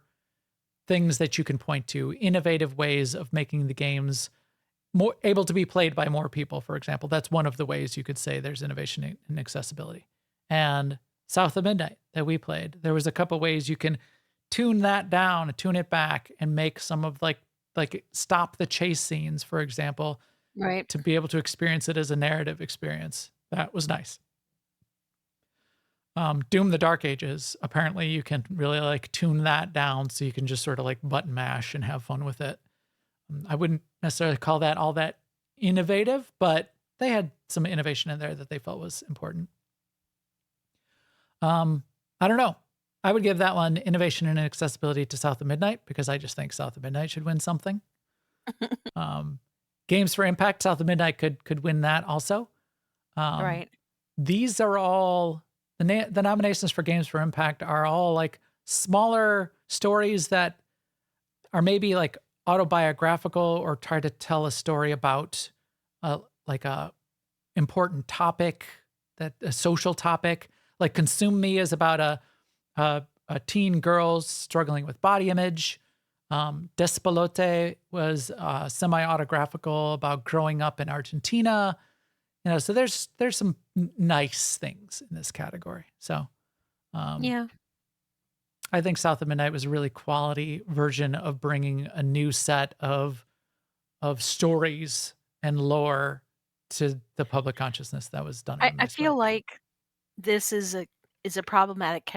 Speaker 1: things that you can point to, innovative ways of making the games more able to be played by more people, for example. That's one of the ways you could say there's innovation in accessibility. And South of Midnight that we played, there was a couple ways you can tune that down, tune it back, and make some of like stop the chase scenes, for example,
Speaker 2: Right.
Speaker 1: to be able to experience it as a narrative experience. That was nice. Doom the Dark Ages, apparently you can really like tune that down so you can just sort of like button mash and have fun with it. I wouldn't necessarily call that all that innovative, but they had some innovation in there that they felt was important. I don't know. I would give that one innovation and accessibility to South of Midnight because I just think South of Midnight should win something. Games for Impact, South of Midnight could win that also.
Speaker 2: Right.
Speaker 1: These are all the nominations for Games for Impact are all like smaller stories that are maybe like autobiographical or try to tell a story about like a important topic, that a social topic. Like Consume Me is about a teen girl struggling with body image. Despolote was semi-autographical about growing up in Argentina. So there's some nice things in this category. So
Speaker 2: Yeah.
Speaker 1: I think South of Midnight was a really quality version of bringing a new set of stories and lore to the public consciousness that was done in a
Speaker 2: I
Speaker 1: nice way.
Speaker 2: feel like this is a problematic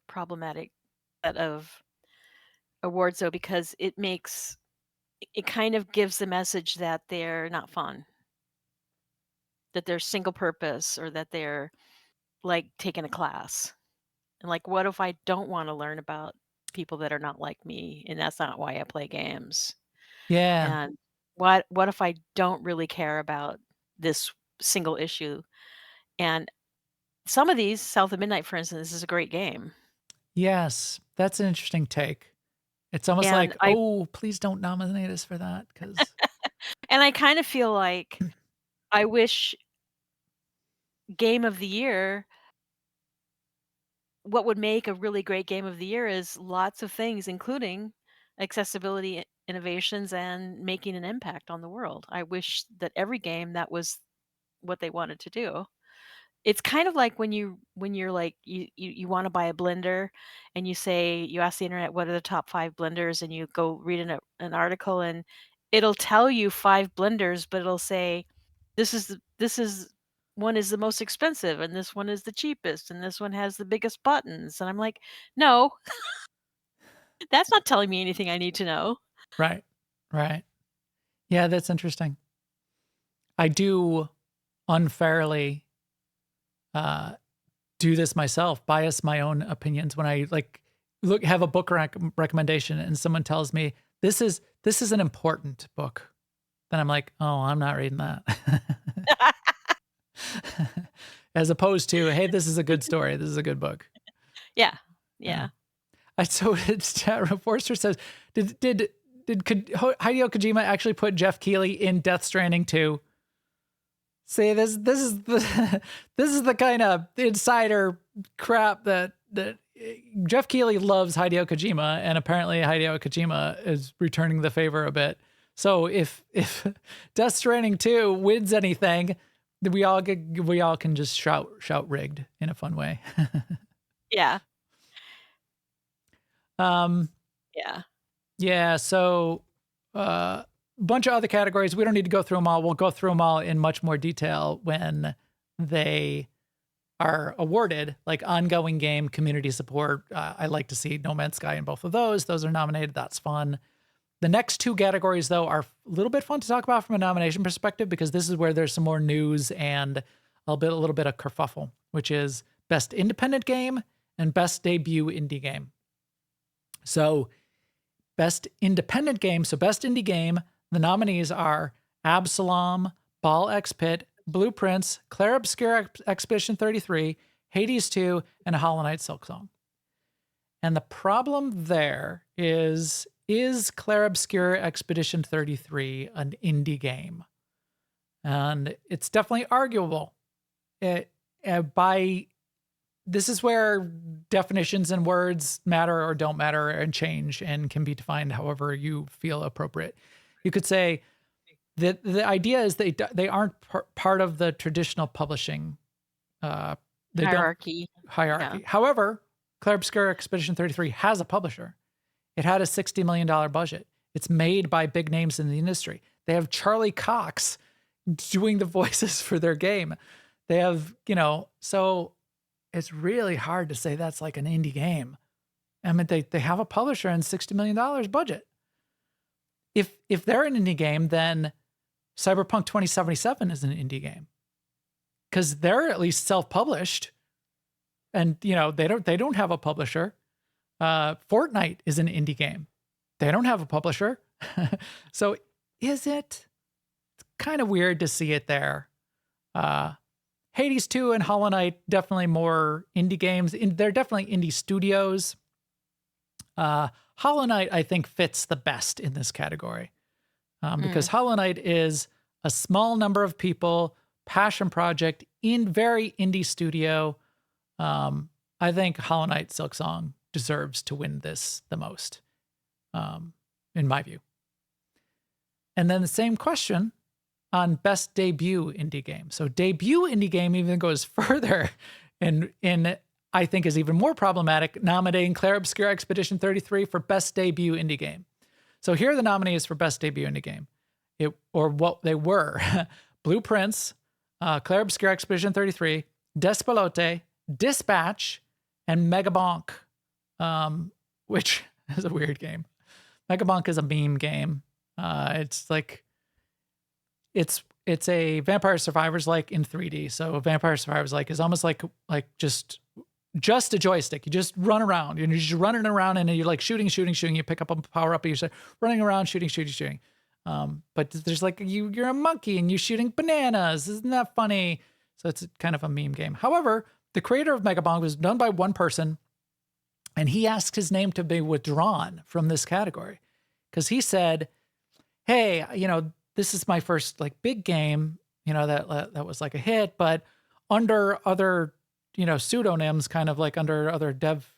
Speaker 2: problematic set of awards though, because it kind of gives the message that they're not fun, that they're single purpose, or that they're like taking a class. And like, what if I don't want to learn about people that are not like me, and that's not why I play games?
Speaker 1: Yeah.
Speaker 2: And what if I don't really care about this single issue? And some of these, South of Midnight, for instance, is a great game.
Speaker 1: Yes. That's an interesting take. It's almost
Speaker 2: And
Speaker 1: like, oh, please don't nominate us for that.
Speaker 2: And I kind of feel like I wish Game of the Year, what would make a really great Game of the Year is lots of things, including accessibility innovations and making an impact on the world. I wish that every game that was what they wanted to do. It's kind of like when you're like you want to buy a blender, and you ask the internet what are the top 5 blenders, and you go read an article, and it'll tell you 5 blenders, but it'll say, this is one is the most expensive, and this one is the cheapest, and this one has the biggest buttons. And I'm like, no, that's not telling me anything I need to know.
Speaker 1: Right. Right. Yeah, that's interesting. I do unfairly do this myself, bias my own opinions when I have a book recommendation and someone tells me this is an important book. Then I'm like, oh, I'm not reading that. As opposed to, hey, this is a good story. This is a good book.
Speaker 2: Yeah. Yeah.
Speaker 1: So Forster says, did Hideo Kojima actually put Jeff Keighley in Death Stranding 2? See, this is the kind of insider crap that Jeff Keighley loves Hideo Kojima, and apparently Hideo Kojima is returning the favor a bit. So if Death Stranding 2 wins anything, we all can just shout rigged in a fun way.
Speaker 2: Yeah.
Speaker 1: Yeah. Yeah. So, bunch of other categories. We don't need to go through them all. We'll go through them all in much more detail when they are awarded, like ongoing game, community support. I like to see No Man's Sky in both of those. Those are nominated. That's fun. The next two categories, though, are a little bit fun to talk about from a nomination perspective, because this is where there's some more news and a little bit of kerfuffle, which is Best Independent Game and Best Debut Indie Game. So Best Independent Game, so Best Indie Game, the nominees are Absalom, Ball X Pit, Blueprints, Clair Obscur Expedition 33, Hades 2, and Hollow Knight Silksong. And the problem there is Clair Obscur Expedition 33 an indie game? And it's definitely arguable. This is where definitions and words matter or don't matter and change and can be defined however you feel appropriate. You could say that the idea is they aren't part of the traditional publishing
Speaker 2: hierarchy.
Speaker 1: Yeah. However, Clair Obscur Expedition 33 has a publisher. It had a $60 million budget. It's made by big names in the industry. They have Charlie Cox doing the voices for their game. They have, so it's really hard to say that's like an indie game. I mean, they have a publisher and $60 million budget. If they're an indie game, then Cyberpunk 2077 is an indie game, because they're at least self-published, and they don't have a publisher. Fortnite is an indie game. They don't have a publisher. So it's kind of weird to see it there. Hades 2 and Hollow Knight, definitely more indie games. They're definitely indie studios. Hollow Knight, I think, fits the best in this category, because Hollow Knight is a small number of people, passion project, very indie studio. I think Hollow Knight Silksong deserves to win this the most, in my view. And then the same question on Best Debut Indie Game. So Debut Indie Game even goes further and I think is even more problematic, nominating Clair Obscur Expedition 33 for Best Debut Indie Game. So here are the nominees for Best Debut Indie Game, or what they were. Blueprints, Clair Obscur Expedition 33, Despelote, Dispatch, and Megabonk, which is a weird game. Megabonk is a meme game. It's like, it's a Vampire Survivors like in 3D. So Vampire Survivors like is almost like just a joystick. You just run around. You're just running around and you're like shooting. You pick up a power up and you start running around, shooting. But there's like you're a monkey and you're shooting bananas. Isn't that funny? So it's kind of a meme game. However, the creator of Megabonk was done by one person, and he asked his name to be withdrawn from this category because he said, "Hey, this is my first like big game, that was like a hit, but under other, pseudonyms, kind of like under other dev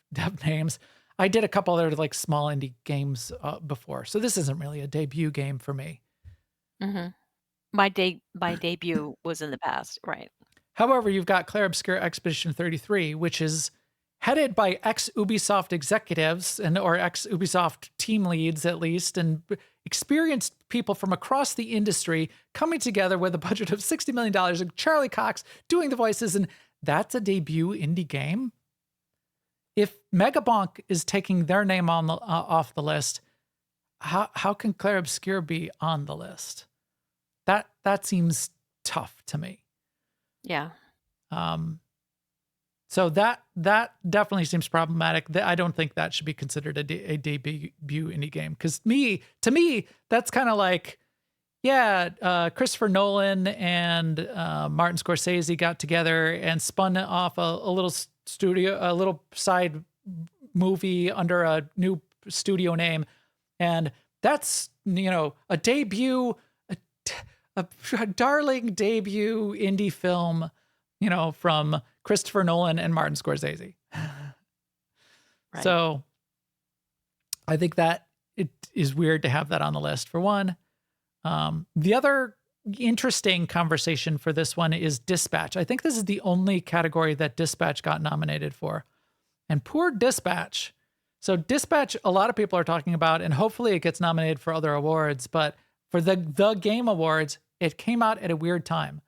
Speaker 1: names, I did a couple other like small indie games before. So this isn't really a debut game for me."
Speaker 2: Mm-hmm. My debut was in the past, right?
Speaker 1: However, you've got Clair Obscur Expedition 33, which is headed by ex-Ubisoft executives or ex-Ubisoft team leads at least, and experienced people from across the industry coming together with a budget of $60 million and Charlie Cox doing the voices. And that's a debut indie game. If Megabonk is taking their name on the, off the list, how can Claire Obscure be on the list? That seems tough to me.
Speaker 2: Yeah.
Speaker 1: So that definitely seems problematic. I don't think that should be considered a debut indie game. Because to me, that's kind of like, Christopher Nolan and Martin Scorsese got together and spun off a little side movie under a new studio name, and that's a debut, a darling debut indie film, from Christopher Nolan and Martin Scorsese.
Speaker 2: Right.
Speaker 1: So I think that it is weird to have that on the list, for one. The other interesting conversation for this one is Dispatch. I think this is the only category that Dispatch got nominated for. And poor Dispatch. So Dispatch, a lot of people are talking about, and hopefully it gets nominated for other awards, but for the Game Awards, it came out at a weird time.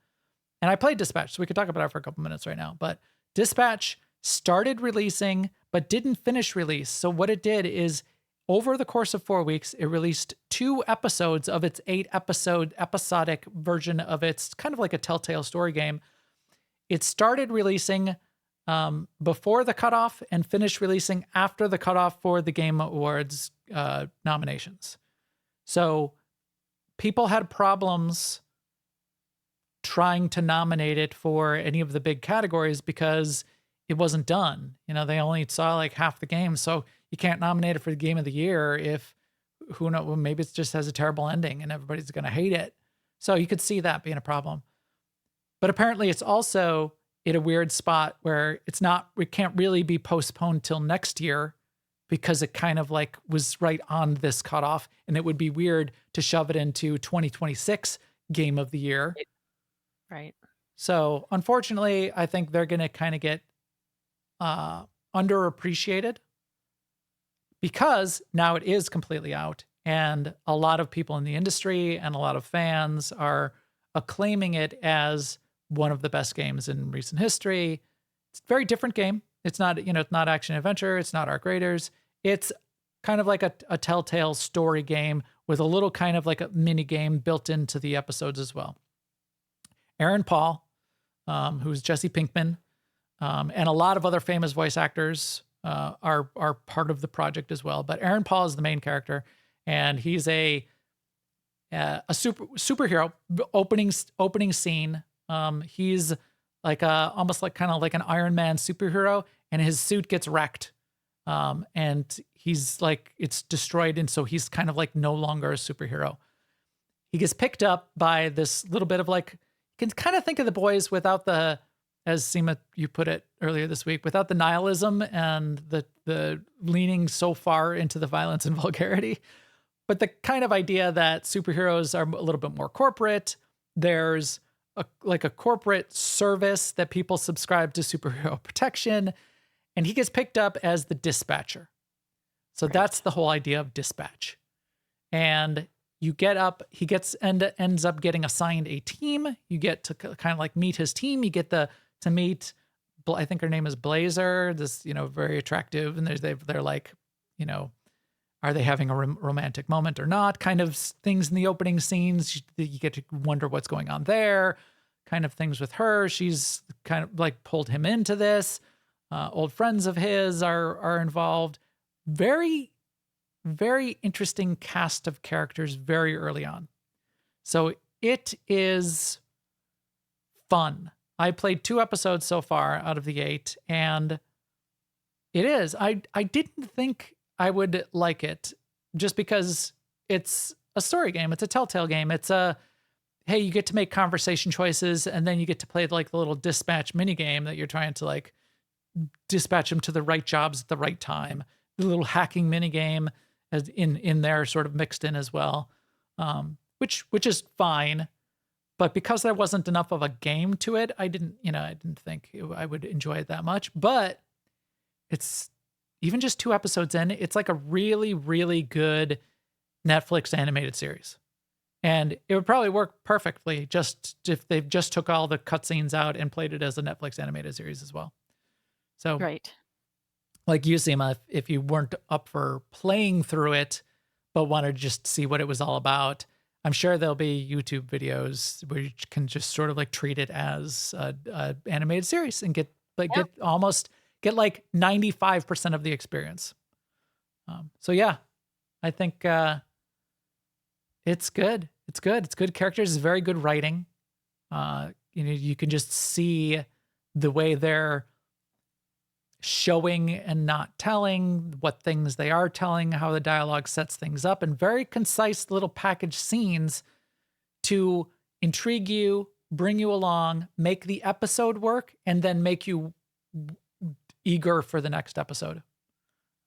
Speaker 1: And I played Dispatch, so we could talk about it for a couple minutes right now. But Dispatch started releasing, but didn't finish release. So what it did is, over the course of 4 weeks, it released 2 episodes of its 8-episode episodic version of its kind of like a Telltale story game. It started releasing before the cutoff and finished releasing after the cutoff for the Game Awards nominations. So people had problems trying to nominate it for any of the big categories because it wasn't done. They only saw like half the game. So you can't nominate it for the Game of the Year if, who knows, well, maybe it just has a terrible ending and everybody's going to hate it. So you could see that being a problem. But apparently it's also in a weird spot where it can't really be postponed till next year because it kind of like was right on this cutoff, and it would be weird to shove it into 2026 Game of the Year.
Speaker 2: Right.
Speaker 1: So unfortunately, I think they're going to kind of get underappreciated because now it is completely out, and a lot of people in the industry and a lot of fans are acclaiming it as one of the best games in recent history. It's a very different game. It's not, it's not action adventure. It's not Arc Raiders. It's kind of like a Telltale story game with a little kind of like a mini game built into the episodes as well. Aaron Paul, who's Jesse Pinkman, and a lot of other famous voice actors are part of the project as well. But Aaron Paul is the main character, and he's a superhero. Opening scene. He's like almost like kind of like an Iron Man superhero, and his suit gets wrecked, and he's like, it's destroyed, and so he's kind of like no longer a superhero. He gets picked up by this little bit of like, you can kind of think of The Boys without the, as Sema, you put it earlier this week, without the nihilism and the leaning so far into the violence and vulgarity, but the kind of idea that superheroes are a little bit more corporate. There's like a corporate service that people subscribe to superhero protection, and he gets picked up as the dispatcher. So right. That's the whole idea of Dispatch. And he ends up getting assigned a team. You get to kind of like meet his team. You get to meet, I think her name is Blazer, this, very attractive. And they're like, are they having a romantic moment or not? Kind of things in the opening scenes. You get to wonder what's going on there. Kind of things with her. She's kind of like pulled him into this. Old friends of his are involved. Very, very interesting cast of characters very early on. So it is fun. I played 2 episodes so far out of the 8, and it is. I didn't think I would like it just because it's a story game. It's a Telltale game. It's hey, you get to make conversation choices, and then you get to play like the little dispatch mini game that you're trying to like dispatch them to the right jobs at the right time. The little hacking mini game as in there sort of mixed in as well, which is fine. But because there wasn't enough of a game to it, I didn't think I would enjoy it that much. But it's even just 2 episodes in, it's like a really, really good Netflix animated series. And it would probably work perfectly just if they just took all the cutscenes out and played it as a Netflix animated series as well. So,
Speaker 2: Right.
Speaker 1: like you, Sema, if you weren't up for playing through it, but wanted to just see what it was all about, I'm sure there'll be YouTube videos where you can just sort of like treat it as a animated series and get like
Speaker 2: Yeah.
Speaker 1: get like 95% of the experience. So yeah, I think it's good. It's good. It's good characters. It's very good writing. You can just see the way they're showing and not telling, what things they are telling, how the dialogue sets things up, and very concise little package scenes to intrigue you, bring you along, make the episode work, and then make you eager for the next episode.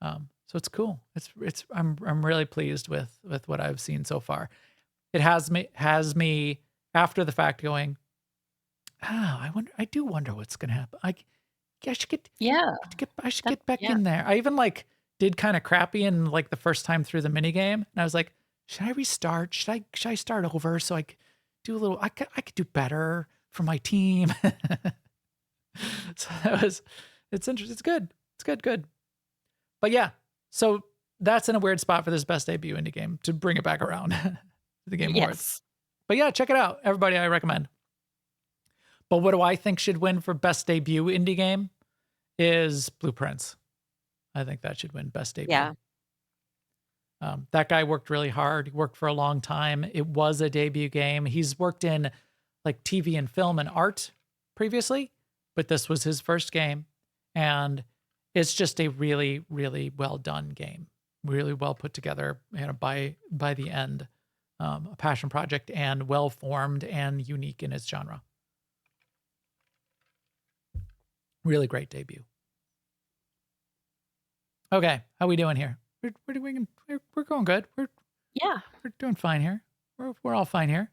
Speaker 1: So it's cool. I'm really pleased with what I've seen so far. It has me after the fact going, I do wonder what's gonna happen. I should get back
Speaker 2: Yeah.
Speaker 1: in there. I even like did kind of crappy in like the first time through the mini game, and I was like, should I restart? Should I start over so I could do a little? I could do better for my team. So it's interesting. It's good. It's good. But yeah, so that's in a weird spot for this best debut indie game to bring it back around to the Game Awards.
Speaker 2: Yes.
Speaker 1: But yeah, check it out, everybody. I recommend. But what do I think should win for best debut indie game is Blueprints. I think that should win best debut.
Speaker 2: Yeah.
Speaker 1: That guy worked really hard. He worked for a long time. It was a debut game. He's worked in like TV and film and art previously, but this was his first game. And it's just a really, really well done game. Really well put together, by the end. A passion project and well formed and unique in its genre. Really great debut. Okay, how we doing here? We're going good. We're doing fine here. We're all fine here.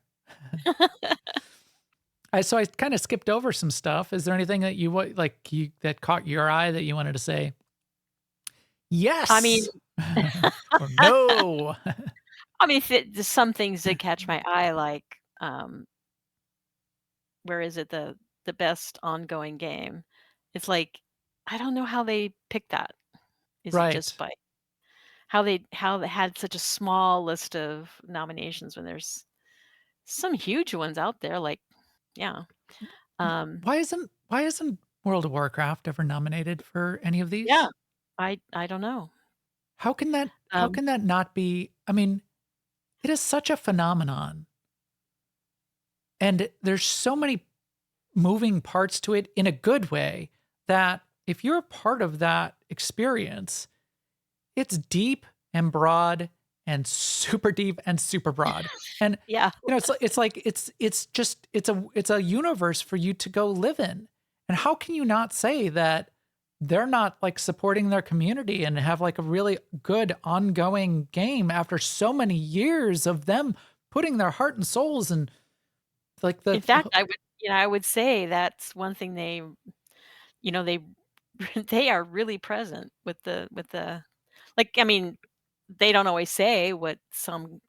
Speaker 1: So I kind of skipped over some stuff. Is there anything that that caught your eye that you wanted to say? Yes.
Speaker 2: I mean,
Speaker 1: or no.
Speaker 2: I mean, there's some things that catch my eye, like, where is it, the best ongoing game? It's like, I don't know how they picked that. Is it
Speaker 1: Right.
Speaker 2: just by how they had such a small list of nominations when there's some huge ones out there? Like, yeah.
Speaker 1: Why isn't World of Warcraft ever nominated for any of these?
Speaker 2: Yeah. I don't know.
Speaker 1: How can that not be? I mean, it is such a phenomenon. And there's so many moving parts to it in a good way that if you're a part of that experience, it's deep and broad and super deep and super broad. And
Speaker 2: Yeah.
Speaker 1: it's a universe for you to go live in. And how can you not say that they're not like supporting their community and have like a really good ongoing game after so many years of them putting their heart and souls and like
Speaker 2: In fact, I would say that's one thing they they are really present with the like, I mean, they don't always say what some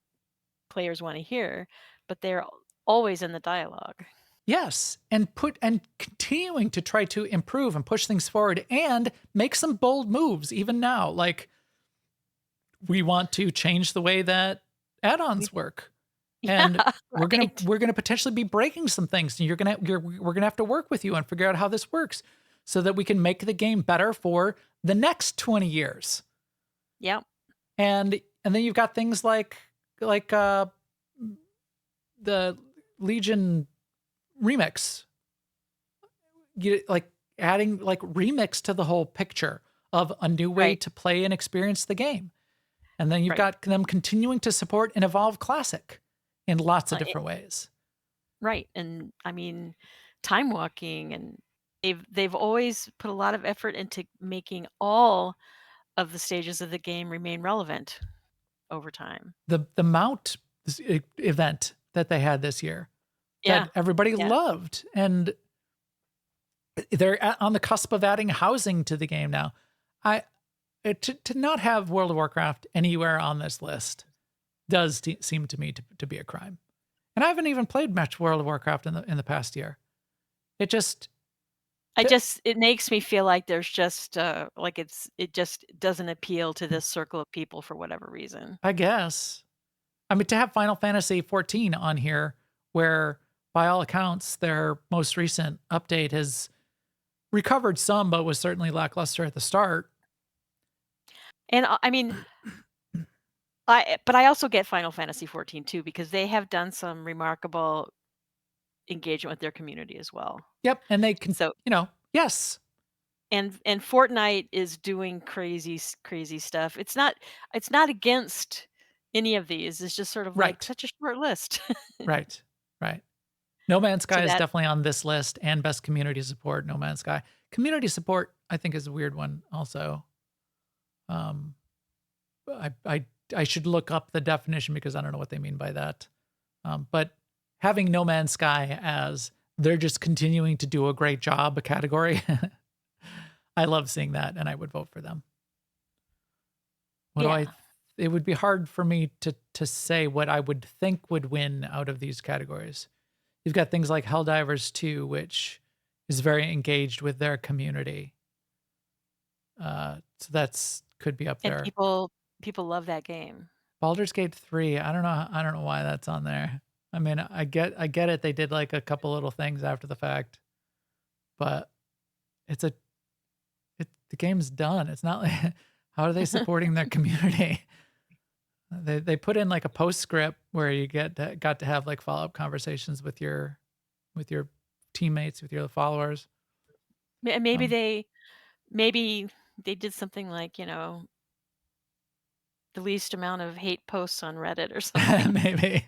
Speaker 2: players want to hear, but they're always in the dialogue.
Speaker 1: yes, and continuing to try to improve and push things forward and make some bold moves even now. Like we want to change the way that add-ons work. And
Speaker 2: Yeah,
Speaker 1: we're
Speaker 2: right.
Speaker 1: gonna potentially be breaking some things, and we're gonna have to work with you and figure out how this works, so that we can make the game better for the next 20 years.
Speaker 2: Yeah.
Speaker 1: And then you've got things like the Legion remix, like adding like remix to the whole picture of a new way
Speaker 2: Right.
Speaker 1: to play and experience the game. And then you've
Speaker 2: Right.
Speaker 1: got them continuing to support and evolve Classic in lots of
Speaker 2: Uh, it-
Speaker 1: different ways.
Speaker 2: Right. And I mean, time walking, and they've always put a lot of effort into making all of the stages of the game remain relevant over time.
Speaker 1: The Mount event that they had this year
Speaker 2: Yeah.
Speaker 1: that everybody
Speaker 2: Yeah.
Speaker 1: loved, and they're on the cusp of adding housing to the game now. To not have World of Warcraft anywhere on this list seem to me to be a crime. And I haven't even played much World of Warcraft in the past year. It just
Speaker 2: it makes me feel like there's just like it just doesn't appeal to this circle of people for whatever reason.
Speaker 1: I guess. I mean, to have Final Fantasy 14 on here, where by all accounts their most recent update has recovered some, but was certainly lackluster at the start.
Speaker 2: And I mean, but I also get Final Fantasy 14 too, because they have done some remarkable engagement with their community as well.
Speaker 1: Yep, and they can,
Speaker 2: So
Speaker 1: yes.
Speaker 2: and Fortnite is doing crazy stuff. It's not against any of these. It's just sort of like
Speaker 1: Right.
Speaker 2: such a short list.
Speaker 1: Right. No Man's Sky is
Speaker 2: that-
Speaker 1: definitely on this list, and best community support. No Man's Sky community support, I think, is a weird one. Also, I should look up the definition because I don't know what they mean by that. But having No Man's Sky as they're just continuing to do a great job, a category, I love seeing that, and I would vote for them. It would be hard for me to say what I would think would win out of these categories. You've got things like Helldivers 2, which is very engaged with their community. So that's could be up there.
Speaker 2: And people love that game.
Speaker 1: Baldur's Gate 3, I don't know why that's on there. I mean, I get it. They did like a couple little things after the fact, but the game's done. It's not like, how are they supporting their community? They put in like a postscript where you got to have like follow-up conversations with your teammates, with your followers.
Speaker 2: Maybe they did something like, the least amount of hate posts on Reddit or something.
Speaker 1: Maybe.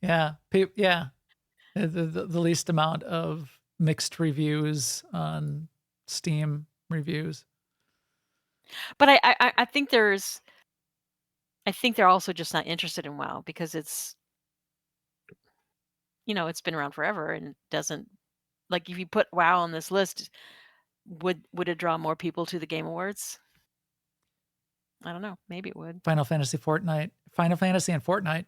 Speaker 1: Yeah. Yeah. The least amount of mixed reviews on Steam reviews.
Speaker 2: But I think they're also just not interested in WoW because it's been around forever and it doesn't, like, if you put WoW on this list, would it draw more people to the Game Awards? I don't know. Maybe it would.
Speaker 1: Final Fantasy and Fortnite.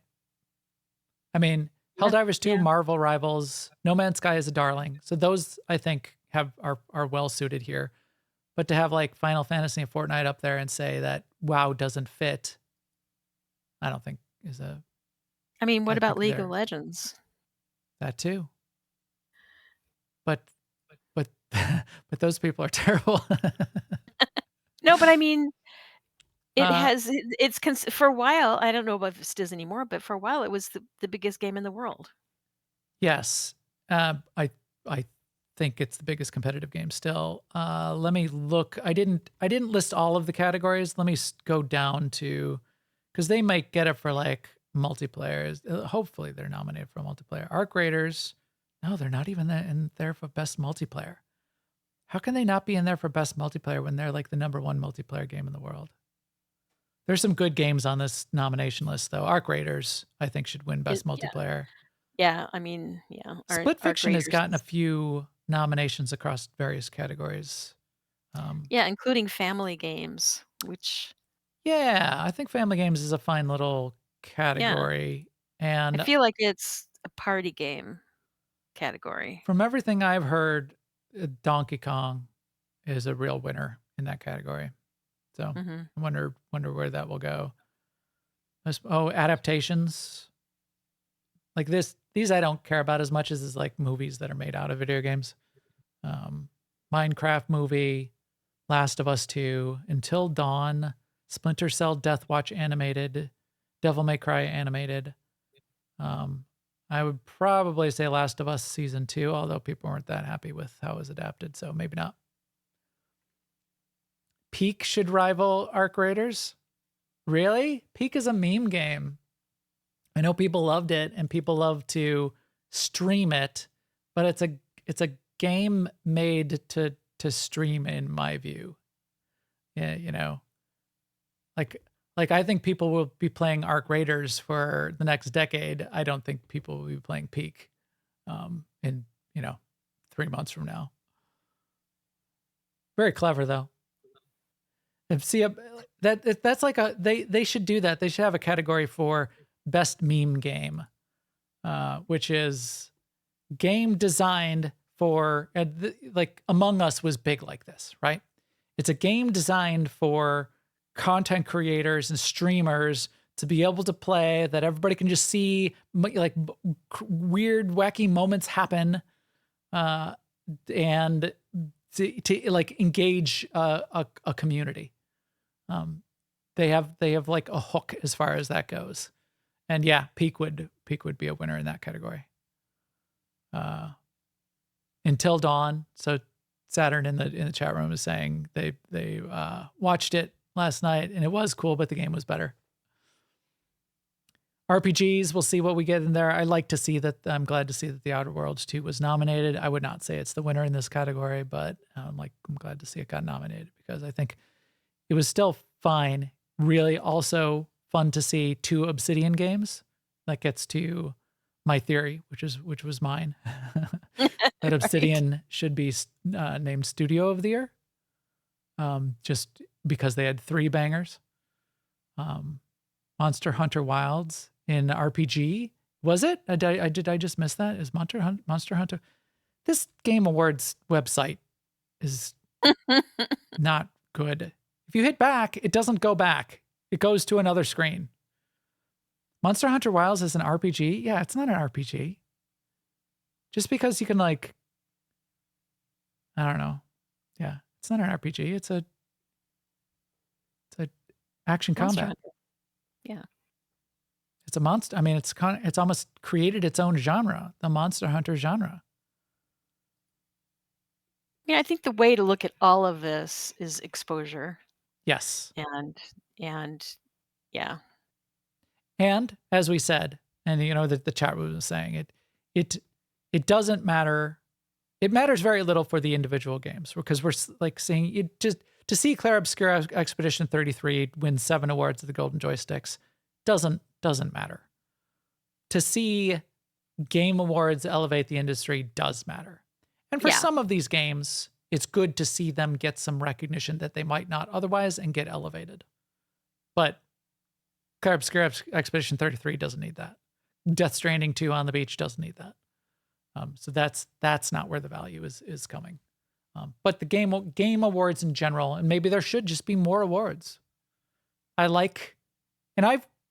Speaker 1: I mean,
Speaker 2: Yeah,
Speaker 1: Helldivers 2,
Speaker 2: yeah.
Speaker 1: Marvel Rivals, No Man's Sky is a darling. So those I think are well suited here. But to have like Final Fantasy and Fortnite up there and say that WoW doesn't fit, I don't think is a.
Speaker 2: I mean, what
Speaker 1: I
Speaker 2: about
Speaker 1: think
Speaker 2: League
Speaker 1: they're-
Speaker 2: of Legends?
Speaker 1: That too. But but those people are terrible.
Speaker 2: No, but I mean,
Speaker 1: Uh,
Speaker 2: for a while, I don't know if it is anymore, but for a while it was the biggest game in the world.
Speaker 1: Yes. I think it's the biggest competitive game still. Let me look. I didn't list all of the categories. Let me go down to, because they might get it for like multiplayer. Hopefully they're nominated for multiplayer. Arc Raiders. No, they're not even in there for best multiplayer. How can they not be in there for best multiplayer when they're like the #1 multiplayer game in the world? There's some good games on this nomination list, though. Arc Raiders, I think, should win best
Speaker 2: Yeah.
Speaker 1: multiplayer.
Speaker 2: Yeah, I mean, yeah.
Speaker 1: Split Fiction has
Speaker 2: Raiders
Speaker 1: gotten a
Speaker 2: is-
Speaker 1: few nominations across various categories.
Speaker 2: Yeah, including family games, which
Speaker 1: Yeah, I think Family Games is a fine little category. And
Speaker 2: I feel like it's a party game category.
Speaker 1: from everything I've heard, Donkey Kong is a real winner in that category. So
Speaker 2: hmm
Speaker 1: I wonder where that will go. Adaptations. Like these I don't care about as much as like movies that are made out of video games. Minecraft movie, Last of Us 2, Until Dawn, Splinter Cell Death Watch animated, Devil May Cry animated. I would probably say Last of Us Season 2, although people weren't that happy with how it was adapted, so maybe not. Peak should rival Arc Raiders. Really? Peak is a meme game. I know people loved it and people love to stream it, but it's a game made to stream in my view. Yeah, like I think people will be playing Arc Raiders for the next decade. I don't think people will be playing Peak in 3 months from now. Very clever though. And see, That's like they should do that. They should have a category for best meme game, which is game designed for like Among Us was big like this, right? It's a game designed for content creators and streamers to be able to play, that everybody can just see like weird, wacky moments happen, and to like engage a community. They have like a hook as far as that goes, and yeah, Peak would be a winner in that category. Until Dawn. So Saturn in the chat room is saying they watched it last night and it was cool, but the game was better. RPGs, we'll see what we get in there. I like to see that. I'm glad to see that The Outer Worlds 2 was nominated. I would not say it's the winner in this category, but I'm glad to see it got nominated because I think it was still fine. Really also fun to see 2 Obsidian games. That gets to my theory, which was mine, that Obsidian should be named Studio of the Year, just because they had 3 bangers. Monster Hunter Wilds in RPG, was it? Did I just miss that? Is Monster Hunter? This Game Awards website is not good. If you hit back, it doesn't go back. It goes to another screen. Monster Hunter Wilds is an RPG? Yeah, it's not an RPG. Just because you can I don't know. Yeah, it's not an RPG. It's a action
Speaker 2: Monster
Speaker 1: combat.
Speaker 2: Hunter. Yeah.
Speaker 1: It's a monster. I mean, it's almost created its own genre, the Monster Hunter genre.
Speaker 2: Yeah, I think the way to look at all of this is exposure.
Speaker 1: Yes.
Speaker 2: And yeah.
Speaker 1: And as we said, and the chat room was saying it doesn't matter. It matters very little for the individual games because we're like seeing it just to see Claire Obscura Expedition 33 win 7 awards at the Golden Joysticks doesn't matter. To see Game Awards elevate the industry does matter. And for some of these games, it's good to see them get some recognition that they might not otherwise and get elevated. But Claire Obscura Expedition 33 doesn't need that. Death Stranding 2 on the Beach doesn't need that. So that's not where the value is coming. But the game awards in general, and maybe there should just be more awards. And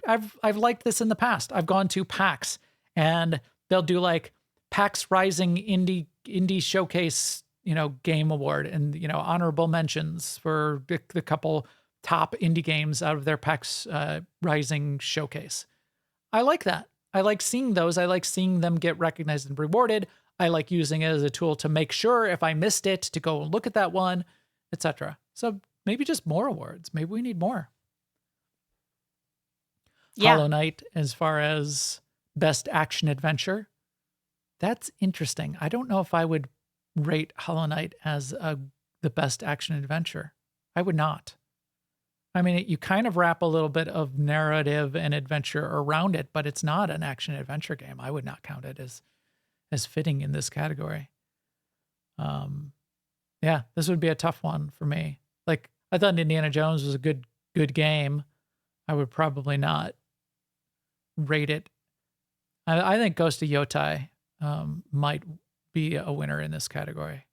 Speaker 1: I've liked this in the past. I've gone to PAX and they'll do like PAX Rising Indie Showcase, game award and, honorable mentions for the couple top indie games out of their PAX Rising showcase. I like that. I like seeing those. I like seeing them get recognized and rewarded. I like using it as a tool to make sure if I missed it to go and look at that one, etc. So maybe just more awards. Maybe we need more. Yeah. Hollow Knight, as far as best action adventure, that's interesting. I don't know if I would rate Hollow Knight as the best action adventure. I would not. I mean, you kind of wrap a little bit of narrative and adventure around it, but it's not an action adventure game. I would not count it as fitting in this category. Yeah, this would be a tough one for me. Like, I thought Indiana Jones was a good game. I would probably not rate it. I think Ghost of Yotai might be a winner in this category.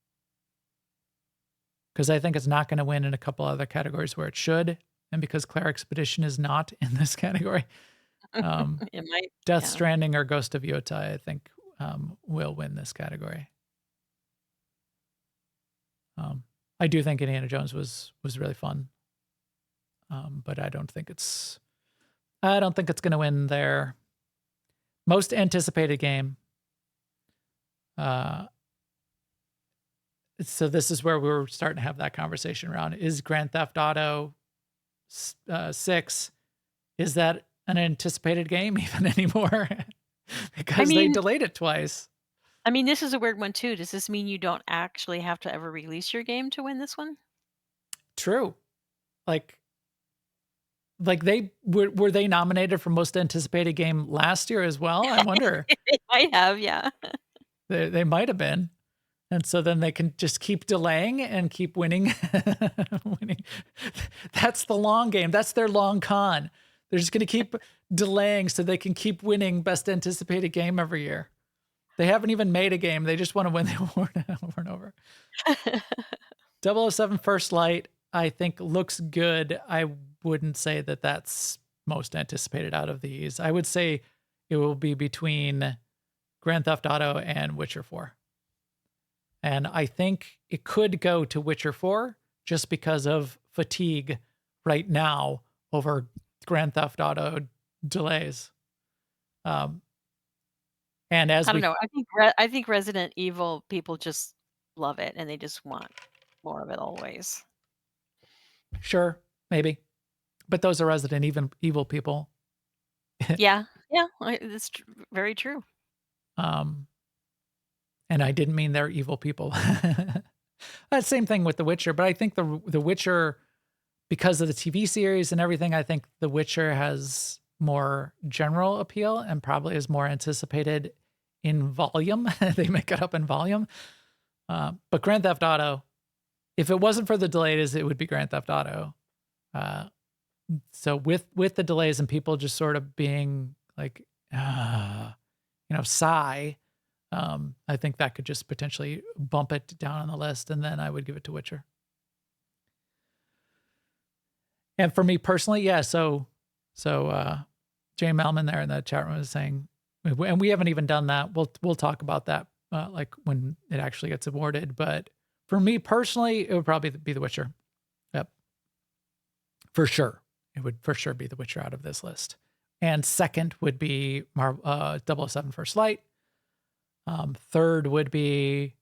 Speaker 1: Because I think it's not going to win in a couple other categories where it should. And because Claire Expedition is not in this category,
Speaker 2: It might.
Speaker 1: Death
Speaker 2: Yeah.
Speaker 1: Stranding or Ghost of Yotai, I think, will win this category. I do think Indiana Jones was really fun, but I don't think it's going to win there. Most anticipated game. So this is where we were starting to have that conversation around, is Grand Theft Auto 6, is that an anticipated game even anymore? Because they delayed it twice.
Speaker 2: I mean, this is a weird one too. Does this mean you don't actually have to ever release your game to win this one?
Speaker 1: True. Like they were they nominated for most anticipated game last year as well? I wonder.
Speaker 2: They might have, yeah.
Speaker 1: They might have been. And so then they can just keep delaying and keep winning. winning. That's the long game. That's their long con. They're just going to keep delaying so they can keep winning best anticipated game every year. They haven't even made a game. They just want to win the award over and over. 007 First Light, I think, looks good. I wouldn't say that that's most anticipated out of these. I would say it will be between Grand Theft Auto and Witcher 4. And I think it could go to Witcher 4 just because of fatigue right now over Grand Theft Auto delays. And as
Speaker 2: I don't know. I think Resident Evil people just love it and they just want more of it always.
Speaker 1: Sure, maybe. But those are Resident Evil people.
Speaker 2: Yeah, that's very true.
Speaker 1: And I didn't mean they're evil people. Same thing with The Witcher, but I think the Witcher, because of the TV series and everything, I think The Witcher has more general appeal and probably is more anticipated in volume. They make it up in volume. But Grand Theft Auto, if it wasn't for the delays, it would be Grand Theft Auto. So with the delays and people just sort of being like, sigh, I think that could just potentially bump it down on the list, and then I would give it to Witcher. And for me personally, yeah, so Jay Melman there in the chat room is saying, and we haven't even done that. We'll talk about that like when it actually gets awarded. But for me personally, it would probably be The Witcher. Yep. For sure. It would for sure be The Witcher out of this list. And second would be 007 First Light. Third would be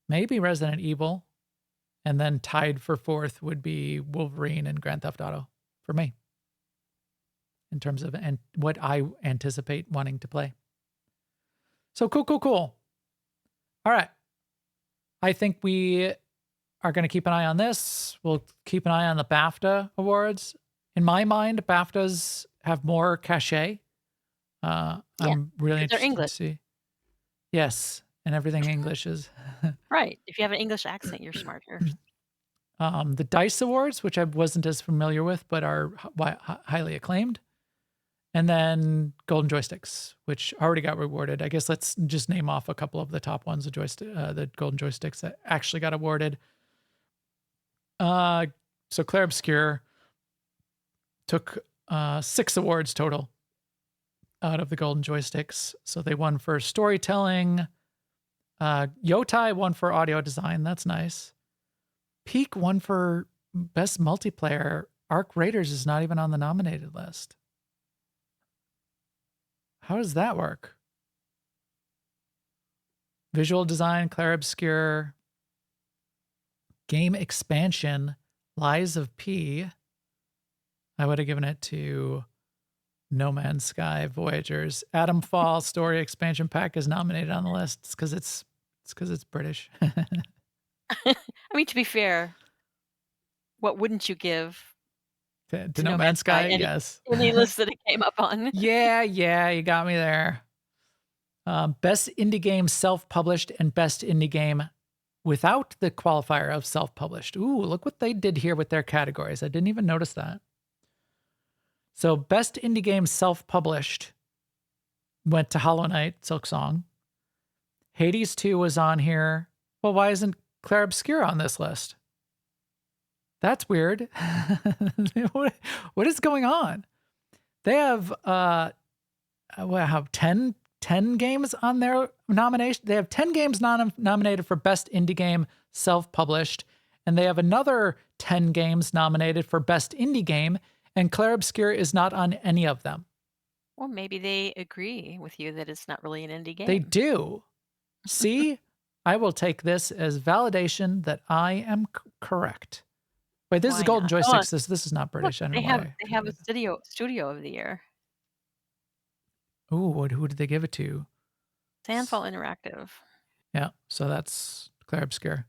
Speaker 1: maybe Resident Evil. And then tied for fourth would be Wolverine and Grand Theft Auto for me, in terms of what I anticipate wanting to play. So cool. All right. I think we are going to keep an eye on this. We'll keep an eye on the BAFTA awards. In my mind, BAFTAs have more cachet. I'm really interested
Speaker 2: English.
Speaker 1: to see. Yes, and everything English is.
Speaker 2: Right. If you have an English accent, you're smarter.
Speaker 1: The DICE Awards, which I wasn't as familiar with, but are highly acclaimed. And then Golden Joysticks, which already got rewarded. I guess let's just name off a couple of the top ones, the Golden Joysticks that actually got awarded. So Claire Obscure took 6 awards total out of the Golden Joysticks. So they won for storytelling. Yotai won for audio design. That's nice. Peak won for best multiplayer. Arc Raiders is not even on the nominated list. How does that work? Visual design, Claire Obscure. Game expansion, Lies of P. I would have given it to No Man's Sky, Voyagers. Atom Fall story expansion pack is nominated on the list. It's because it's British.
Speaker 2: I mean, to be fair, what wouldn't you give
Speaker 1: to No Man's Sky? Yes.
Speaker 2: Any list that it came up on.
Speaker 1: Yeah, you got me there. Best indie game self-published and best indie game without the qualifier of self-published. Ooh, look what they did here with their categories. I didn't even notice that. So best indie game self-published went to Hollow Knight, Silksong. Hades 2 was on here. Well, why isn't Claire Obscure on this list? That's weird. What is going on? They have 10 games on their nomination. They have 10 games nominated for best indie game self-published, and they have another 10 games nominated for best indie game, and Claire Obscure is not on any of them.
Speaker 2: Well, maybe they agree with you that it's not really an indie game.
Speaker 1: They do. See, I will take this as validation that I am correct. Wait, this is Golden Joysticks. This is not British.
Speaker 2: Look,
Speaker 1: I don't know why.
Speaker 2: They have a studio of the year.
Speaker 1: Ooh, who did they give it to?
Speaker 2: Sandfall Interactive.
Speaker 1: Yeah, so that's Claire Obscure.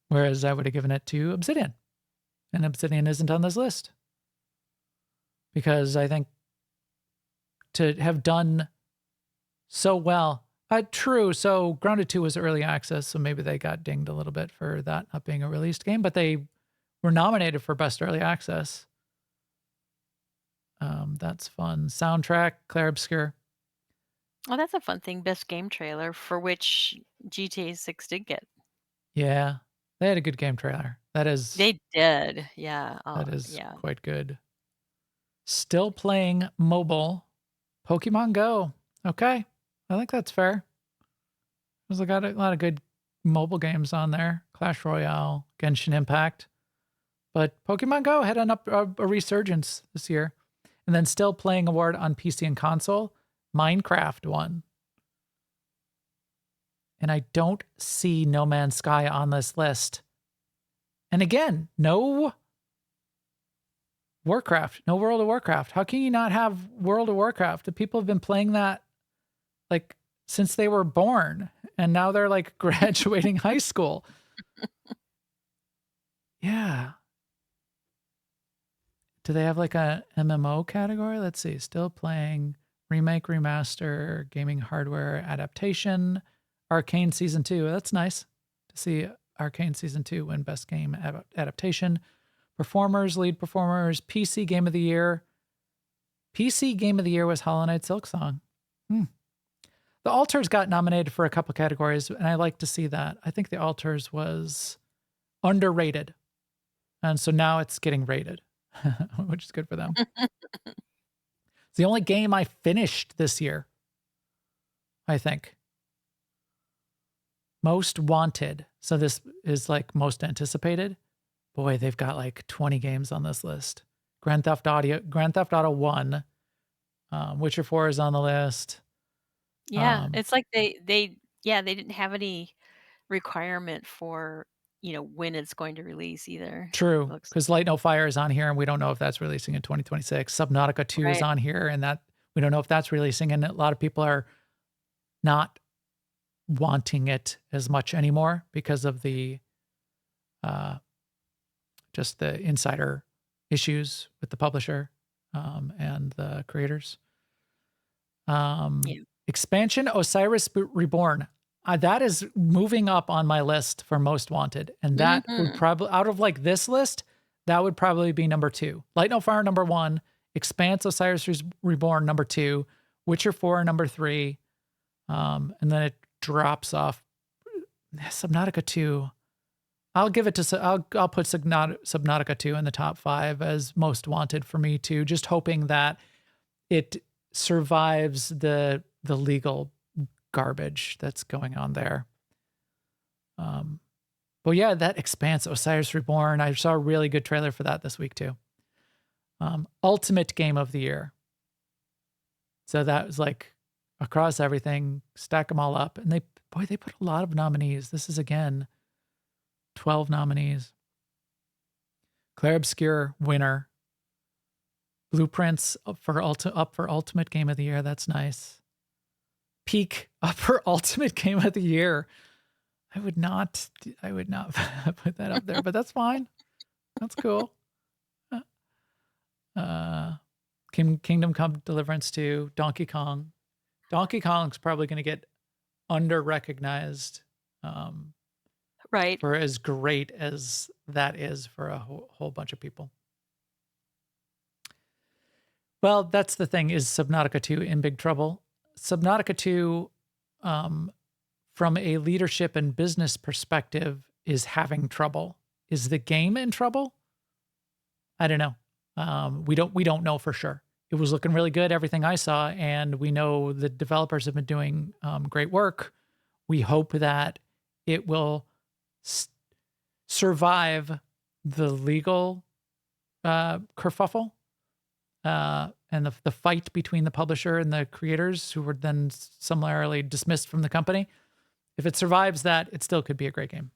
Speaker 1: Whereas I would have given it to Obsidian. And Obsidian isn't on this list. Because I think to have done so well, True. So Grounded 2 was early access, so maybe they got dinged a little bit for that not being a released game, but they were nominated for Best Early Access. That's fun. Soundtrack, Clair Obscur.
Speaker 2: Oh, that's a fun thing. Best game trailer, for which GTA 6 did get.
Speaker 1: Yeah, they had a good game trailer. That is
Speaker 2: They did. Yeah.
Speaker 1: that is
Speaker 2: Yeah.
Speaker 1: quite good. Still playing mobile, Pokemon Go. Okay, I think that's fair. There's got a lot of good mobile games on there. Clash Royale, Genshin Impact. But Pokemon Go had a resurgence this year. And then still playing award on PC and console, Minecraft won. And I don't see No Man's Sky on this list. And again, no Warcraft, no World of Warcraft. How can you not have World of Warcraft? The people have been playing that like since they were born, and now they're like graduating high school. Yeah. Do they have like a MMO category? Let's see. Still playing, remake, remaster, gaming hardware adaptation, Arcane Season 2. That's nice to see Arcane Season 2 win Best Game Adaptation. Performers, lead performers, PC Game of the Year. PC Game of the Year was Hollow Knight Silksong. The Altars got nominated for a couple categories, and I like to see that. I think The Altars was underrated. And so now it's getting rated, which is good for them. It's the only game I finished this year, I think. Most wanted. So this is like most anticipated. Boy, they've got like 20 games on this list. Grand Theft Auto 1. Witcher 4 is on the list.
Speaker 2: Yeah. It's like they didn't have any requirement for, when it's going to release either.
Speaker 1: True,
Speaker 2: Looks
Speaker 1: because Light No Fire is on here, and we don't know if that's releasing in 2026. Subnautica 2 is
Speaker 2: Right.
Speaker 1: on here, and that we don't know if that's releasing, and a lot of people are not wanting it as much anymore because of the just the insider issues with the publisher and the creators.
Speaker 2: Yeah.
Speaker 1: Expansion Osiris Reborn. That is moving up on my list for most wanted. And that would probably, out of like this list, that would probably be number 2. Light No Fire, number 1. Expanse Osiris Reborn, number 2. Witcher 4, number 3. And then it drops off. Subnautica 2. I'll give it to, I'll put Subnautica 2 in the top 5 as most wanted for me too. Just hoping that it survives the legal garbage that's going on there. But yeah, that Expanse, Osiris Reborn, I saw a really good trailer for that this week too. Ultimate Game of the Year. So that was like across everything, stack them all up. And they put a lot of nominees. This is again, 12 nominees. Clair Obscur, winner. Blueprints up for Ultimate Game of the Year. That's nice. Peak up for Ultimate Game of the Year. I would not put that up there, but that's fine. That's cool. Kingdom Come Deliverance 2, Donkey Kong. Donkey Kong's probably going to get under-recognized
Speaker 2: Right.
Speaker 1: for as great as that is for a whole bunch of people. Well, that's the thing, is Subnautica 2 in big trouble? Subnautica 2, from a leadership and business perspective, is having trouble. Is the game in trouble? I don't know. We don't know for sure. It was looking really good, everything I saw, and we know the developers have been doing great work. We hope that it will survive the legal kerfuffle and the fight between the publisher and the creators, who were then summarily dismissed from the company. If it survives that, it still could be a great game.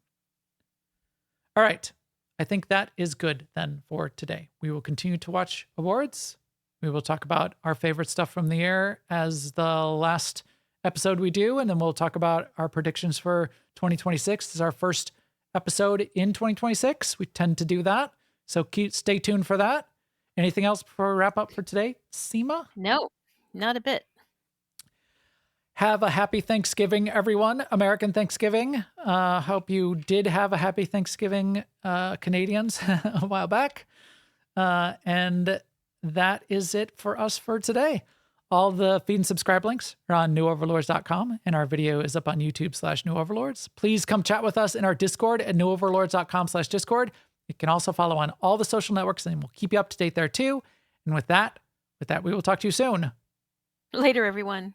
Speaker 1: All right. I think that is good then for today. We will continue to watch awards. We will talk about our favorite stuff from the year as the last episode we do, and then we'll talk about our predictions for 2026. This is our first episode in 2026. We tend to do that, so stay tuned for that. Anything else before we wrap up for today, Sema?
Speaker 2: No, not a bit.
Speaker 1: have a happy Thanksgiving, everyone. American Thanksgiving. Hope you did have a happy Thanksgiving, Canadians, a while back. And that is it for us for today. All the feed and subscribe links are on newoverlords.com, and our video is up on YouTube/newoverlords. Please come chat with us in our Discord at newoverlords.com/Discord. You can also follow on all the social networks, and we'll keep you up to date there too. And with that, we will talk to you soon.
Speaker 2: Later, everyone.